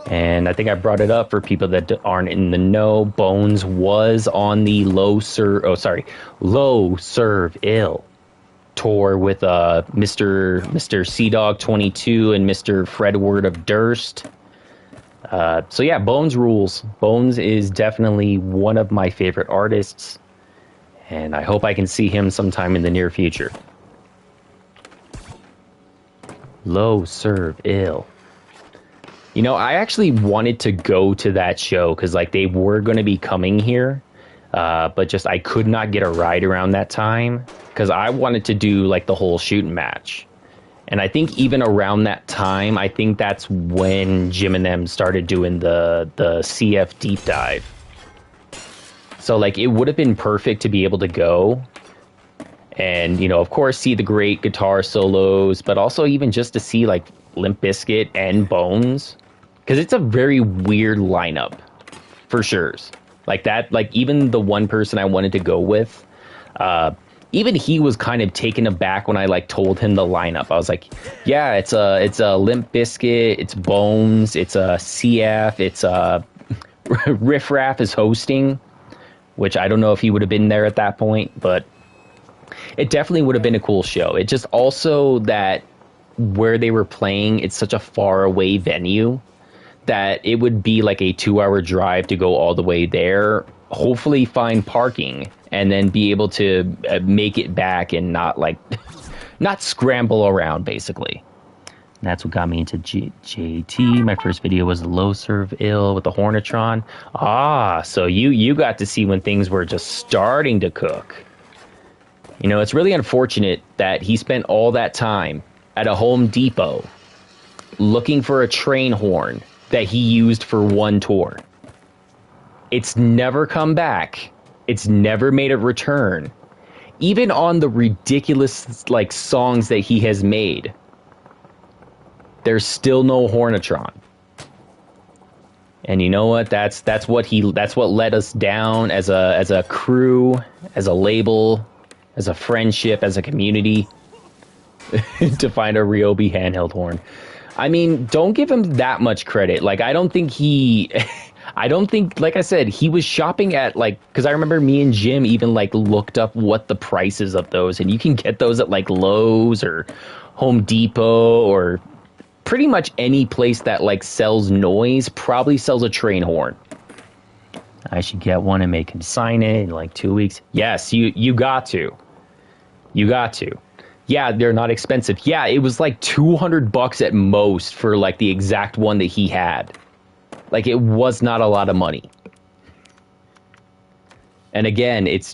And I think I brought it up for people that aren't in the know. Bones was on the Low Serve Ill tour with Mr. Sea-Dog 22 and Mr. Fredward of Durst. So yeah, Bones rules. Bones is definitely one of my favorite artists, and I hope I can see him sometime in the near future. Low Serve Ill. You know, I actually wanted to go to that show because, like, they were going to be coming here, but just I could not get a ride around that time because I wanted to do, like, the whole shooting match. And I think even around that time, I think that's when Jim and them started doing the CF deep dive. So, like, it would have been perfect to be able to go and, you know, of course, see the great guitar solos, but also even just to see, like, Limp Bizkit and Bones. Because it's a very weird lineup, for sure. Like that, like even the one person I wanted to go with, even he was kind of taken aback when I like told him the lineup. I was like, yeah, it's a Limp Bizkit, it's Bones, it's a CF, it's a Riff Raff is hosting, which I don't know if he would have been there at that point, but It definitely would have been a cool show. It just also that where they were playing, it's such a far away venue that it would be like a 2-hour drive to go all the way there, hopefully find parking, and then be able to make it back and not like, not scramble around, basically. And that's what got me into JT. My first video was Low Serve Ill with the Hornetron. Ah, so you got to see when things were just starting to cook. You know, it's really unfortunate that he spent all that time at a Home Depot looking for a train horn that he used for one tour. It's never come back. It's never made a return. Even on the ridiculous like songs that he has made, there's still no Hornetron. And you know what? That's what let us down as a crew, as a label, as a friendship, as a community, to find a Ryobi handheld horn. I mean, don't give him that much credit. Like, I don't think, like I said, he was shopping at, like, because I remember me and Jim even, like, looked up what the prices of those, and you can get those at, like, Lowe's or Home Depot or pretty much any place that, like, sells noise probably sells a train horn. I should get one and make him sign it in, like, 2 weeks. Yes, you got to. You got to. Yeah, they're not expensive. Yeah, it was like $200 at most for like the exact one that he had. Like, it was not a lot of money. And again, it's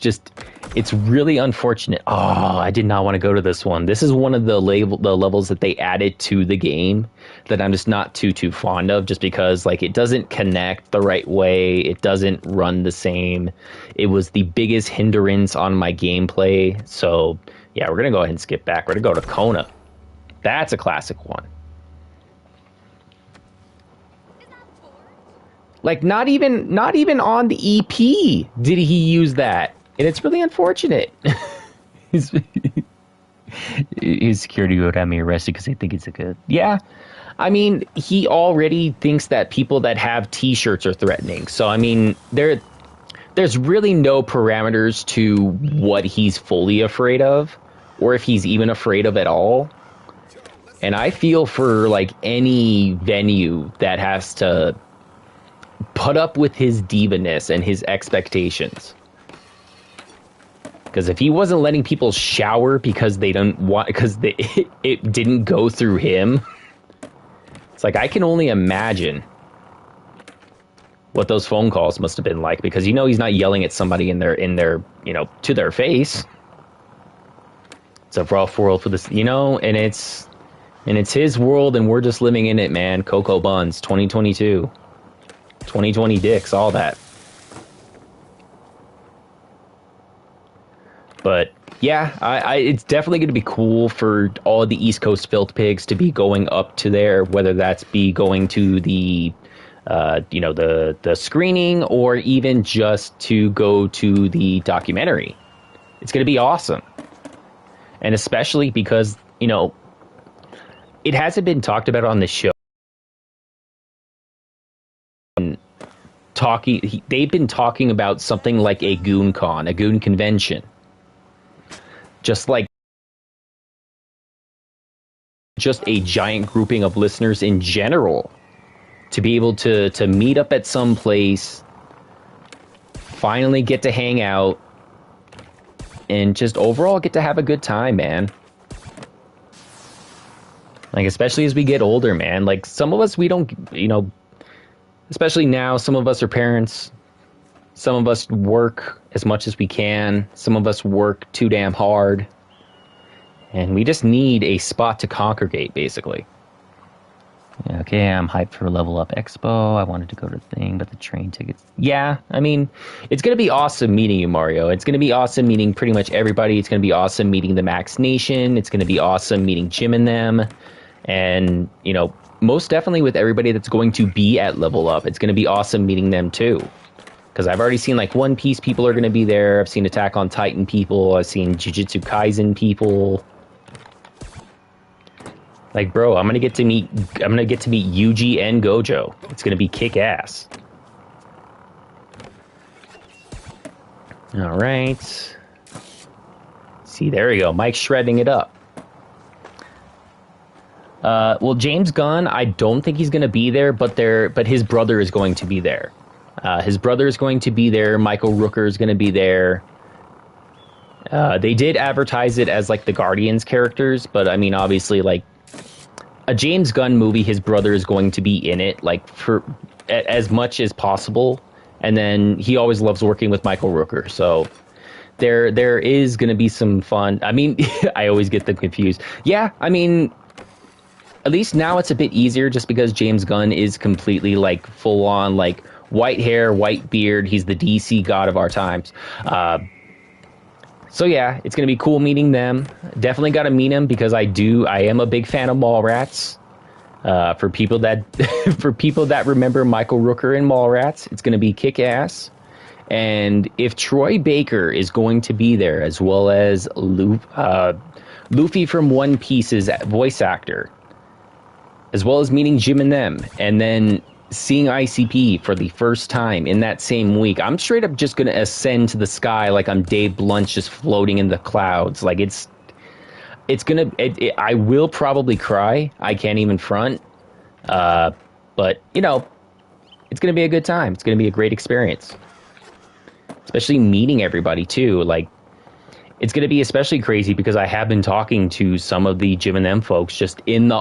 really unfortunate. Oh, I did not want to go to this one. This is one of the levels that they added to the game that I'm just not too fond of, just because like it doesn't connect the right way. It doesn't run the same. It was the biggest hindrance on my gameplay. So yeah, we're going to go ahead and skip back. We're going to go to Kona. That's a classic one. Like, not even on the EP did he use that. And it's really unfortunate. His security would have me arrested because they think it's a good... Yeah. I mean, he already thinks that people that have T-shirts are threatening. So, I mean, there's really no parameters to what he's fully afraid of, or if he's even afraid of at all. And I feel for, like, any venue that has to put up with his diva-ness and his expectations. Because if he wasn't letting people shower because they don't want, because it didn't go through him, it's like, I can only imagine what those phone calls must have been like, because you know he's not yelling at somebody in their you know, to their face. It's a rough world for this, you know, and it's his world and we're just living in it, man. Cocoa Buns, 2022. 2020 dicks, all that. But yeah, it's definitely going to be cool for all of the East Coast filth pigs to be going up to there, whether that's be going to the you know, the screening, or even just to go to the documentary. It's going to be awesome. And especially because, you know, it hasn't been talked about on the show. They've been talking about something like a Goon Con, a Goon Convention. Just a giant grouping of listeners in general to be able to meet up at some place, finally get to hang out, and just overall get to have a good time, man. Like, especially as we get older, man. Like, some of us, we don't, you know, especially now, some of us are parents. Some of us work as much as we can. Some of us work too damn hard. And we just need a spot to congregate, basically. Okay, I'm hyped for Level Up Expo. I wanted to go to the thing, but the train tickets... Yeah, I mean, it's going to be awesome meeting you, Mario. It's going to be awesome meeting pretty much everybody. It's going to be awesome meeting the Max Nation. It's going to be awesome meeting Jim and them. And, you know, most definitely with everybody that's going to be at Level Up, it's going to be awesome meeting them too. Because I've already seen, like, One Piece people are going to be there. I've seen Attack on Titan people. I've seen Jujutsu Kaisen people. Like, bro, I'm gonna get to meet Yuji and Gojo. It's gonna be kick-ass. All right. See, there we go. Mike's shredding it up. Well, James Gunn, I don't think he's going to be there, but his brother is going to be there. His brother is going to be there. Michael Rooker is going to be there. They did advertise it as like the Guardians characters, but I mean, obviously, like a James Gunn movie, his brother is going to be in it, like for as much as possible. And then he always loves working with Michael Rooker, so there is going to be some fun. I mean, I always get them confused. Yeah, I mean, at least now it's a bit easier just because James Gunn is completely like full on like white hair, white beard. He's the DC god of our times. So yeah, it's going to be cool meeting them. Definitely got to meet him because I am a big fan of Mallrats. For people that remember Michael Rooker in Mallrats, it's going to be kick-ass. And if Troy Baker is going to be there, as well as Luffy from One Piece's voice actor, as well as meeting Jim and them, and then seeing ICP for the first time in that same week, I'm straight up just going to ascend to the sky like I'm Dave Blunt just floating in the clouds. Like it's going to... I will probably cry. I can't even front. But, you know, it's going to be a good time. It's going to be a great experience. Especially meeting everybody, too. Like, it's going to be especially crazy because I have been talking to some of the Jim and them folks just in the...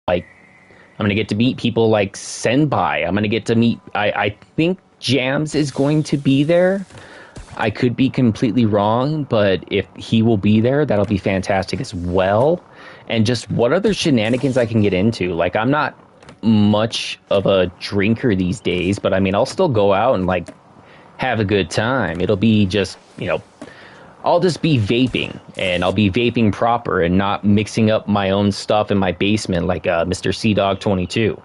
Like, I'm going to get to meet people like Senpai. I'm going to get to meet... I think Jams is going to be there. I could be completely wrong, but if he will be there, that'll be fantastic as well. And just what other shenanigans I can get into. Like, I'm not much of a drinker these days, but I mean, I'll still go out and like have a good time. It'll be just, you know, I'll just be vaping, and I'll be vaping proper and not mixing up my own stuff in my basement like Mr. Sea-Dog 22.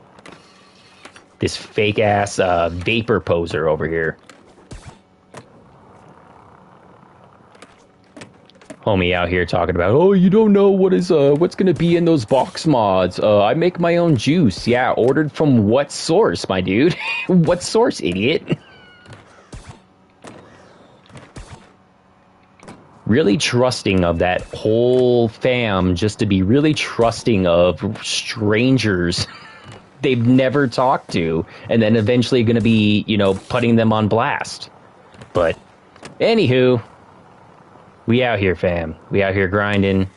This fake-ass vapor poser over here. Homie out here talking about, oh, you don't know what's going to be in those box mods. I make my own juice. Yeah, ordered from what source, my dude? What source, idiot? Really trusting of that whole fam just to be really trusting of strangers they've never talked to, and then eventually going to be, you know, putting them on blast. But, anywho, we out here, fam. We out here grinding.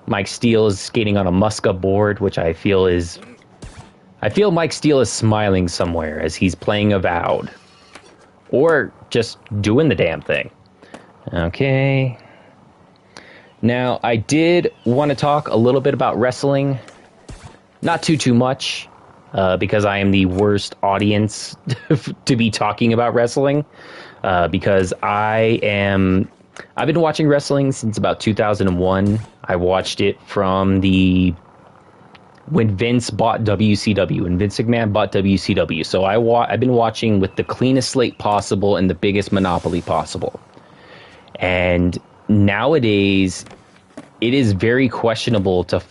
Mike Steele is skating on a Muska board, which I feel Mike Steele is smiling somewhere as he's playing Avowed. Or just doing the damn thing. Okay. Now, I did want to talk a little bit about wrestling. Not too much, because I am the worst audience to be talking about wrestling. Because I've been watching wrestling since about 2001. I watched it from when Vince bought WCW, when Vince McMahon bought WCW. So I've been watching with the cleanest slate possible and the biggest monopoly possible. And nowadays, it is very questionable to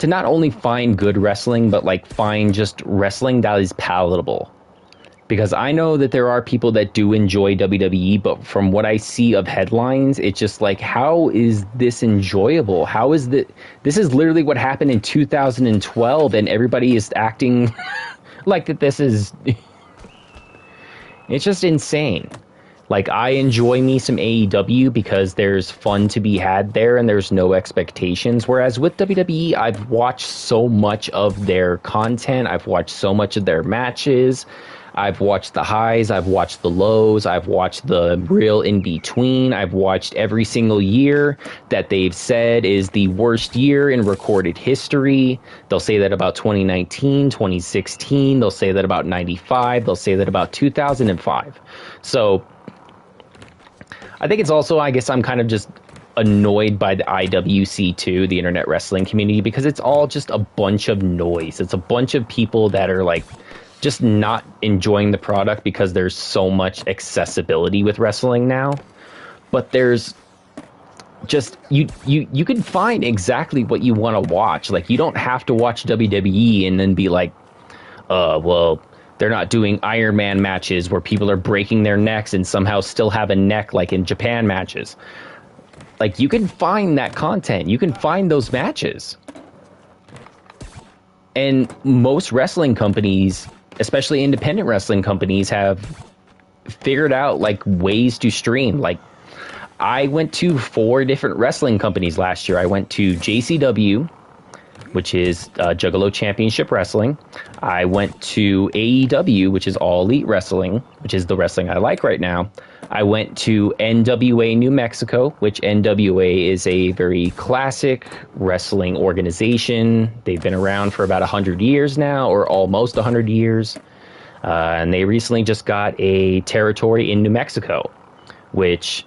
not only find good wrestling, but like find just wrestling that is palatable. Because I know that there are people that do enjoy WWE, but from what I see of headlines, it's just like, how is this enjoyable? How is this is literally what happened in 2012, and everybody is acting like that this is... It's just insane. Like, I enjoy me some AEW because there's fun to be had there and there's no expectations. Whereas with WWE, I've watched so much of their content. I've watched so much of their matches. I've watched the highs. I've watched the lows. I've watched the real in-between. I've watched every single year that they've said is the worst year in recorded history. They'll say that about 2019, 2016. They'll say that about 95. They'll say that about 2005. So... I think it's also, I guess I'm kind of just annoyed by the IWC too, the internet wrestling community, because it's all just a bunch of noise. It's a bunch of people that are like just not enjoying the product because there's so much accessibility with wrestling now. But there's just, you can find exactly what you want to watch. Like, you don't have to watch WWE and then be like, well, They're not doing Iron Man matches where people are breaking their necks and somehow still have a neck like in Japan matches. Like, you can find that content. You can find those matches. And most wrestling companies, especially independent wrestling companies, have figured out, like, ways to stream. Like, I went to 4 different wrestling companies last year. I went to JCW, which is Juggalo Championship Wrestling. I went to AEW, which is All Elite Wrestling, which is the wrestling I like right now. I went to NWA New Mexico, which NWA is a very classic wrestling organization. They've been around for about 100 years now, or almost 100 years. And they recently just got a territory in New Mexico, which...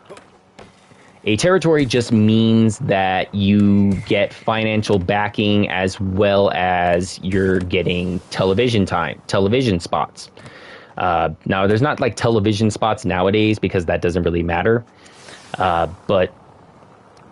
A territory just means that you get financial backing as well as you're getting television time, television spots. Now, there's not like television spots nowadays because that doesn't really matter. But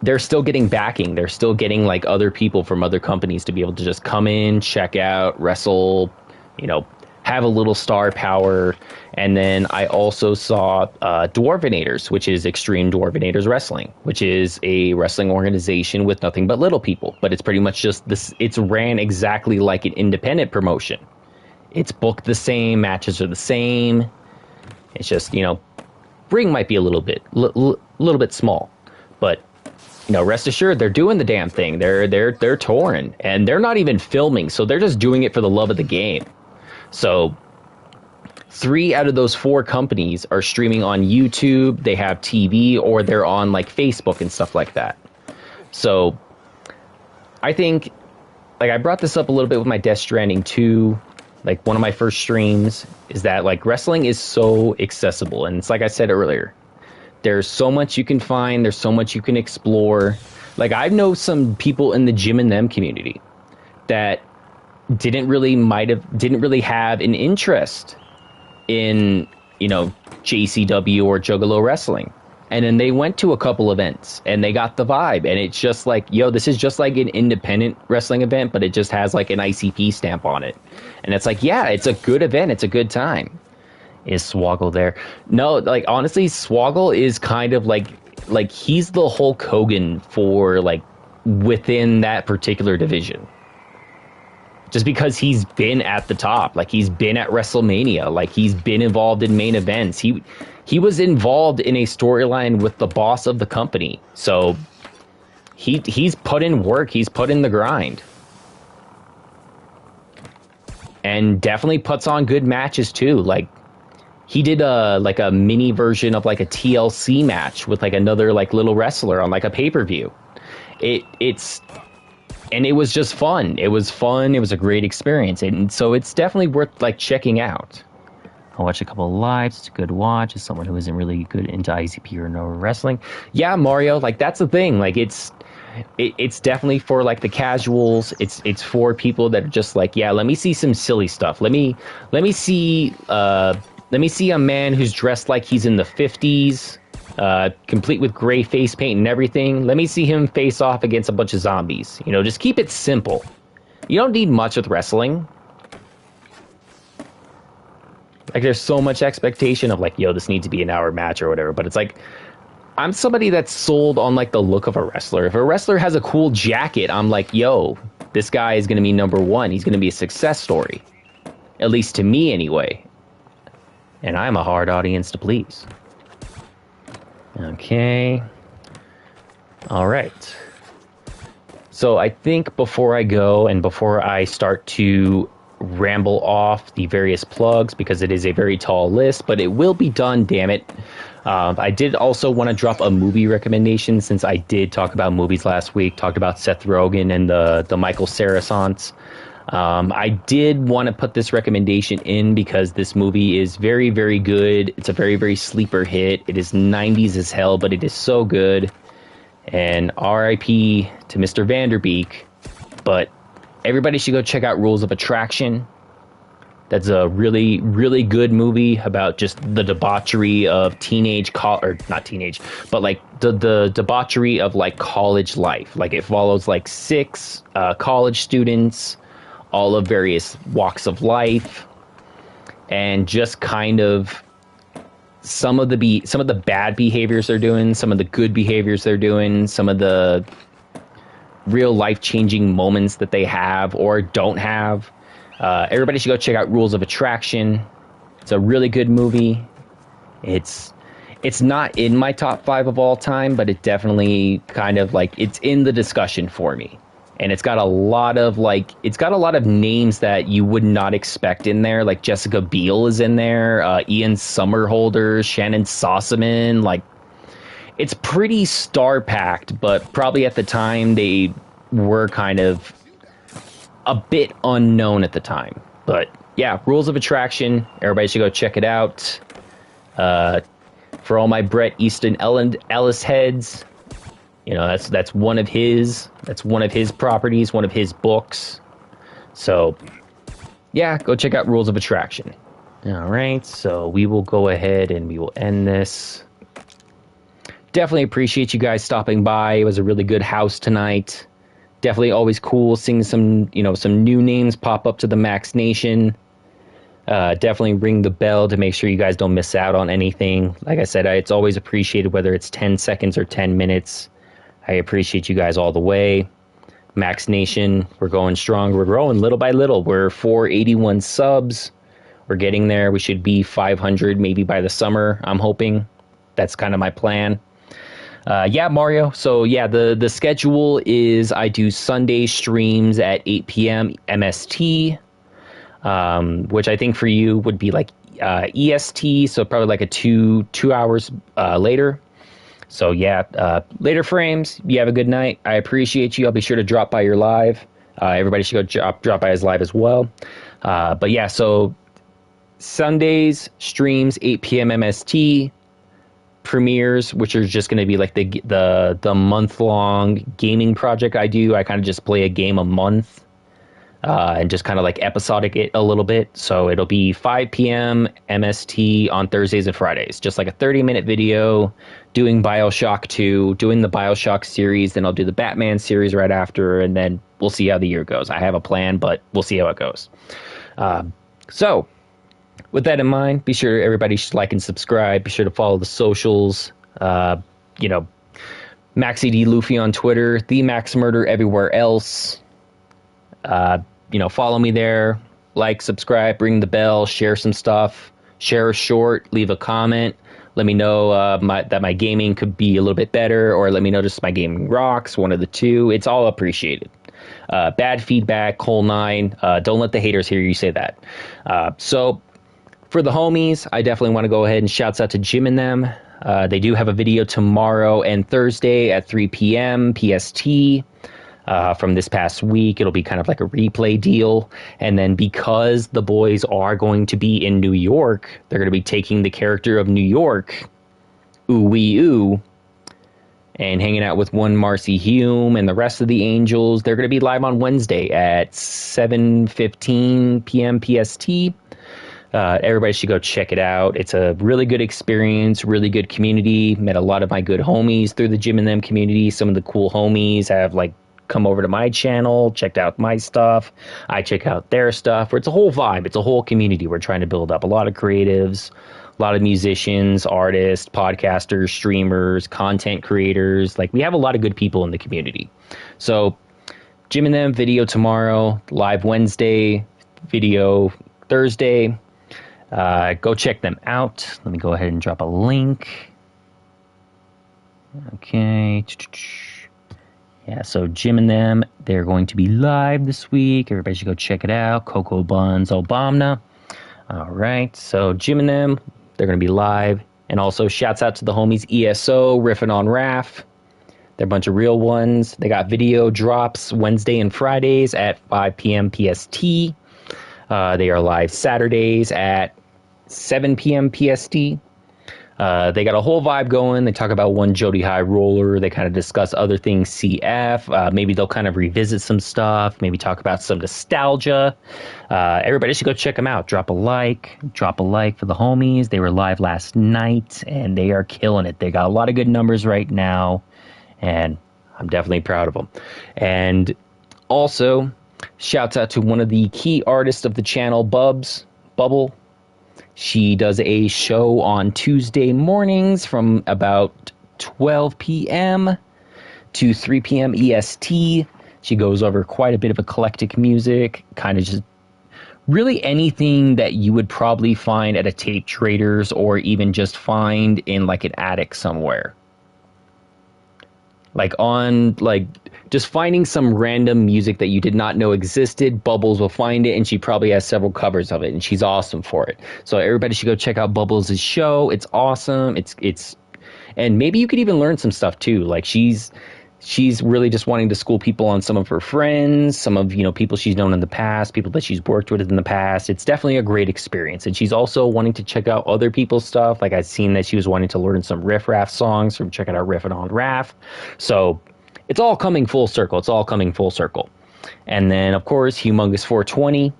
they're still getting backing. They're still getting like other people from other companies to be able to just come in, check out, wrestle, you know, have a little star power. And then I also saw Dwarvenators, which is Extreme Dwarvenators Wrestling, which is a wrestling organization with nothing but little people. But it's pretty much just this. It's ran exactly like an independent promotion. It's booked the same, matches are the same. It's just, you know, ring might be a little bit small, but you know, rest assured they're doing the damn thing. They're touring and they're not even filming, so they're just doing it for the love of the game. So 3 out of those 4 companies are streaming on YouTube, they have TV, or they're on like Facebook and stuff like that. So I think, like, I brought this up a little bit with my Death Stranding 2, like one of my first streams, is that like wrestling is so accessible. And it's like I said earlier, there's so much you can find, there's so much you can explore. Like, I know some people in the Jim and Them community that didn't really have an interest in, you know, JCW or Juggalo Wrestling. And then they went to a couple events and they got the vibe. And it's just like, yo, this is just like an independent wrestling event, but it just has like an ICP stamp on it. And it's like, yeah, it's a good event. It's a good time. Is Swoggle there? No, like, honestly, Swoggle is kind of like he's the Hulk Hogan for like within that particular division. Just because he's been at the top, like he's been at WrestleMania, like he's been involved in main events. He was involved in a storyline with the boss of the company. So he's put in work, he's put in the grind. And definitely puts on good matches too. Like, he did a mini version of like a TLC match with like another like little wrestler on like a pay-per-view. And it was just fun. It was fun. It was a great experience. And so it's definitely worth like checking out. I'll watch a couple of lives. It's a good watch. As someone who isn't really good into ICP or no wrestling. Yeah, Mario, like that's the thing. Like it's definitely for like the casuals. It's for people that are just like, yeah, let me see some silly stuff. Let me see a man who's dressed like he's in the 50s. Complete with gray face paint and everything. Let me see him face off against a bunch of zombies. You know, just keep it simple. You don't need much with wrestling. Like, there's so much expectation of like, yo, this needs to be an hour match or whatever. But it's like, I'm somebody that's sold on like the look of a wrestler. If a wrestler has a cool jacket, I'm like, yo, this guy is going to be number one. He's going to be a success story. At least to me anyway. And I'm a hard audience to please. Okay. All right. So I think before I go and before I start to ramble off the various plugs, because it is a very tall list, but it will be done, damn it. I did also want to drop a movie recommendation, since I did talk about movies last week, talked about Seth Rogen and the Michael Cera seance. I did want to put this recommendation in because this movie is very, very good. It's a very, very sleeper hit. It is 90s as hell, but it is so good. And R.I.P. to Mr. Vanderbeek. But everybody should go check out Rules of Attraction. That's a really, really good movie about just the debauchery of not teenage, but like the debauchery of like college life. Like, it follows like 6 college students, all of various walks of life. and just kind of some of the bad behaviors they're doing, some of the good behaviors they're doing, some of the real life-changing moments that they have or don't have. Everybody should go check out Rules of Attraction. It's a really good movie. It's not in my top 5 of all time, but it definitely kind of like it's in the discussion for me. And it's got a lot of names that you would not expect in there. Like Jessica Biel is in there, Ian Somerhalder, Shannon Sossamon. Like, it's pretty star-packed, but probably at the time they were kind of a bit unknown at the time. But yeah, Rules of Attraction. Everybody should go check it out. For all my Bret Easton Ellis heads, you know, that's one of his properties, one of his books. So yeah, go check out Rules of Attraction. All right, so we will go ahead and we will end this. Definitely appreciate you guys stopping by. It was a really good house tonight. Definitely always cool seeing some new names pop up to the Max Nation. Definitely ring the bell to make sure you guys don't miss out on anything. Like I said, it's always appreciated, whether it's 10 seconds or 10 minutes. I appreciate you guys all the way. Max Nation, we're going strong. We're growing little by little. We're 481 subs. We're getting there. We should be 500 maybe by the summer, I'm hoping. That's kind of my plan. Yeah, Mario. So yeah, the schedule is I do Sunday streams at 8 p.m. MST, which I think for you would be like EST, so probably like a two hours later. So yeah, later frames. You have a good night. I appreciate you. I'll be sure to drop by your live. Everybody should go drop by his live as well. But yeah, so Sundays streams 8 p.m. MST. Premieres, which are just going to be like the month-long gaming project I do. I kind of just play a game a month and just kind of like episodic it a little bit. So it'll be 5 p.m. MST on Thursdays and Fridays. Just like a 30-minute video doing BioShock 2, doing the BioShock series. Then I'll do the Batman series right after, and then we'll see how the year goes. I have a plan, but we'll see how it goes. So with that in mind, be sure everybody should like and subscribe. Be sure to follow the socials. Maxi D Luffy on Twitter, the Max Murder everywhere else. Follow me there. Like, subscribe, ring the bell, share some stuff, share a short, leave a comment. Let me know that my gaming could be a little bit better, or let me know just my gaming rocks, one of the two. It's all appreciated. Bad feedback, Cole 9. Don't let the haters hear you say that. So for the homies, I definitely want to go ahead and shouts out to Jim and them. They do have a video tomorrow and Thursday at 3 p.m. PST from this past week. It'll be kind of like a replay deal. And then because the boys are going to be in New York, they're going to be taking the character of New York, ooh wee ooh, and hanging out with one Marcy Hume and the rest of the Angels. They're going to be live on Wednesday at 7:15 p.m. PST. Everybody should go check it out. It's a really good experience, really good community. Met a lot of my good homies through the Jim and Them community. Some of the cool homies have come over to my channel, checked out my stuff. I check out their stuff. It's a whole vibe. It's a whole community we're trying to build up. A lot of creatives, a lot of musicians, artists, podcasters, streamers, content creators. We have a lot of good people in the community. So Jim and Them video tomorrow, live Wednesday, video Thursday. Go check them out. Let me go ahead and drop a link. Okay. Yeah, so Jim and Them, they're going to be live this week. Everybody should go check it out. Cocoa Buns Obama. All right, so Jim and Them, they're going to be live. And also shouts out to the homies ESO, Riffin' on Raph. They're a bunch of real ones. They got video drops Wednesday and Fridays at 5 p.m. PST. They are live Saturdays at 7 p.m. PST. They got a whole vibe going. They talk about one Jody High Roller. They kind of discuss other things CF. Maybe they'll kind of revisit some stuff. Maybe talk about some nostalgia. Everybody should go check them out. Drop a like for the homies. They were live last night, and they are killing it. They got a lot of good numbers right now, and I'm definitely proud of them. And also, shouts out to one of the key artists of the channel, Bubble. She does a show on Tuesday mornings from about 12 p.m. to 3 p.m. EST. She goes over quite a bit of eclectic music, kind of just really anything that you would probably find at a tape trader's or even just find in like an attic somewhere. Just finding some random music that you did not know existed. Bubbles will find it, and she probably has several covers of it, and she's awesome for it. So everybody should go check out Bubbles' show. It's awesome. And maybe you could even learn some stuff too. Like she's really just wanting to school people on some of her friends, some of, people she's known in the past, people that she's worked with in the past. It's definitely a great experience. And she's also wanting to check out other people's stuff. Like I've seen that she was wanting to learn some Riff Raff songs from checking out Riffin' on Raff. So it's all coming full circle. And then, of course, Humongous 420.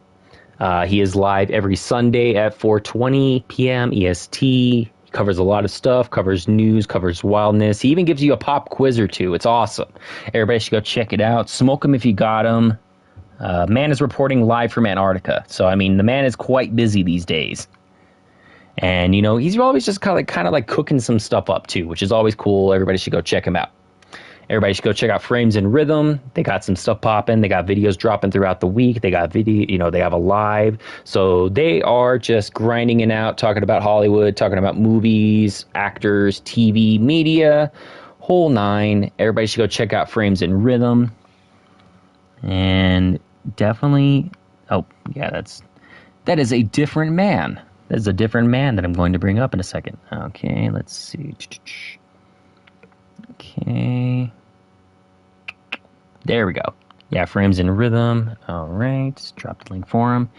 He is live every Sunday at 4:20 p.m. EST. Covers a lot of stuff, covers news, covers wildness. He even gives you a pop quiz or two. It's awesome. Everybody should go check it out. Smoke him if you got him. Man is reporting live from Antarctica. So, I mean, the man is quite busy these days. And, he's always just kind of like cooking some stuff up, too, which is always cool. Everybody should go check him out. Everybody should go check out Frames and Rhythm. They got some stuff popping. They got videos dropping throughout the week. They got they have a live. So they are just grinding it out, talking about Hollywood, talking about movies, actors, TV, media, whole nine. Everybody should go check out Frames and Rhythm. And definitely, that is a different man. That is a different man that I'm going to bring up in a second. Okay, let's see. Okay. There we go. Yeah, Frames and Rhythm. All right. Just dropped the link for him.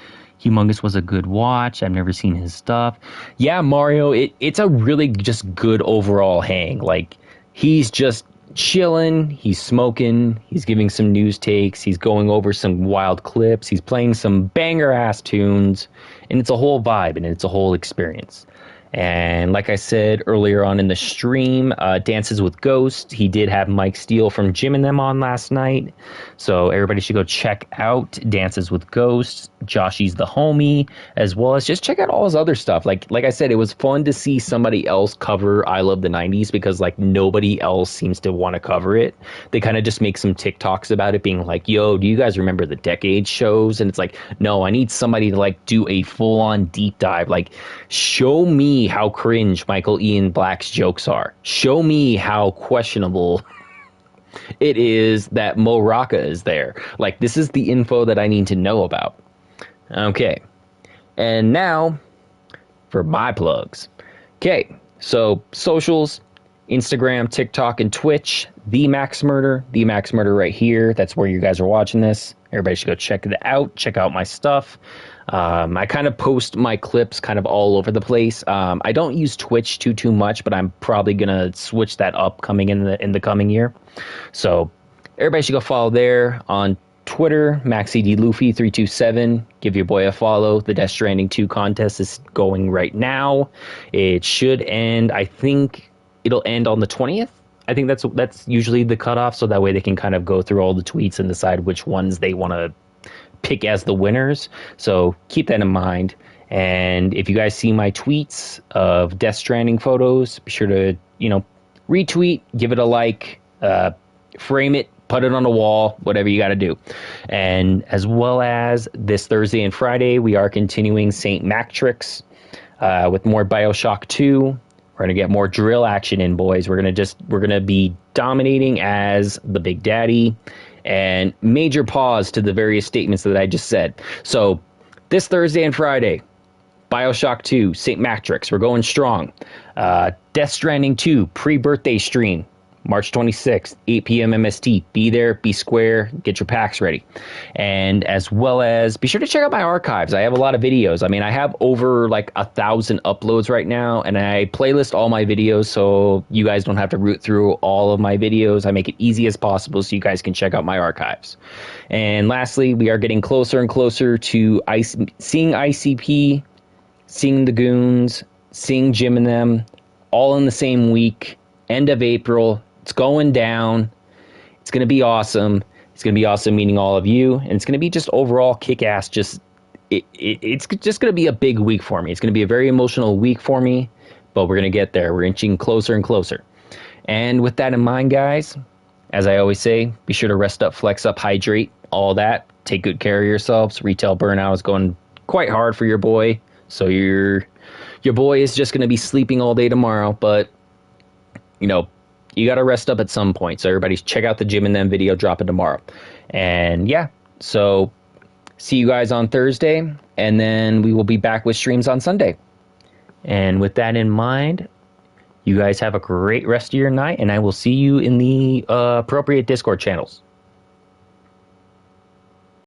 Humongous was a good watch. I've never seen his stuff. Yeah, Mario, it's a really just good overall hang. Like, he's just chilling. He's smoking. He's giving some news takes. He's going over some wild clips. He's playing some banger-ass tunes. And it's a whole vibe, and it's a whole experience. And like I said earlier on in the stream, Dances with Ghosts, he did have Mike Steele from Jim and them on last night. So everybody should go check out Dances with Ghosts, Joshy's the Homie, as well as just check out all his other stuff. Like I said, it was fun to see somebody else cover I Love the 90s because like nobody else seems to want to cover it. They kind of just make some TikToks about it being like, yo, do you guys remember the Decade shows? And it's like, no, I need somebody to like do a full on deep dive. Like show me how cringe Michael Ian Black's jokes are. Show me how questionable it is that Mo Rocca is there. Like, this is the info that I need to know about. Okay. And now for my plugs. Okay. So socials, Instagram, TikTok, and Twitch, The Max Murder right here. That's where you guys are watching this. Everybody should go check it out. Check out my stuff. I kind of post my clips kind of all over the place. I don't use Twitch too much, but I'm probably gonna switch that up coming in the coming year. So everybody should go follow there. On Twitter, MaxEDLuffy327. Give your boy a follow. The Death Stranding 2 contest is going right now. It should end. I think it'll end on the 20th. I think that's usually the cutoff, so that way they can kind of go through all the tweets and decide which ones they want to pick as the winners. So keep that in mind. And if you guys see my tweets of Death Stranding photos, be sure to, retweet, give it a like, frame it, put it on the wall, whatever you got to do. And as well as this Thursday and Friday, we are continuing St. Matrix with more BioShock 2. We're going to get more drill action in, boys. We're going to be dominating as the Big Daddy. And major pause to the various statements that I just said. So this Thursday and Friday, BioShock 2, St. Matrix, we're going strong. Death Stranding 2, pre-birthday stream, March 26th, 8 p.m. MST. Be there, be square, get your packs ready. And as well as, be sure to check out my archives. I have a lot of videos. I mean, I have over like 1,000 uploads right now, and I playlist all my videos so you guys don't have to root through all of my videos. I make it easy as possible so you guys can check out my archives. And lastly, we are getting closer and closer to seeing ICP, seeing the Goons, seeing Jim and them, all in the same week, end of April. It's going down. It's going to be awesome. It's going to be awesome meeting all of you. And it's going to be just overall kick-ass, just it's just going to be a big week for me. It's going to be a very emotional week for me, but we're going to get there. We're inching closer and closer. And with that in mind, guys, as I always say, be sure to rest up, flex up, hydrate, all that. Take good care of yourselves. Retail burnout is going quite hard for your boy. So your boy is just going to be sleeping all day tomorrow. But, you know, you got to rest up at some point. So everybody check out the Jim and Them video dropping tomorrow. And yeah, so see you guys on Thursday. And then we will be back with streams on Sunday. And with that in mind, you guys have a great rest of your night. And I will see you in the appropriate Discord channels.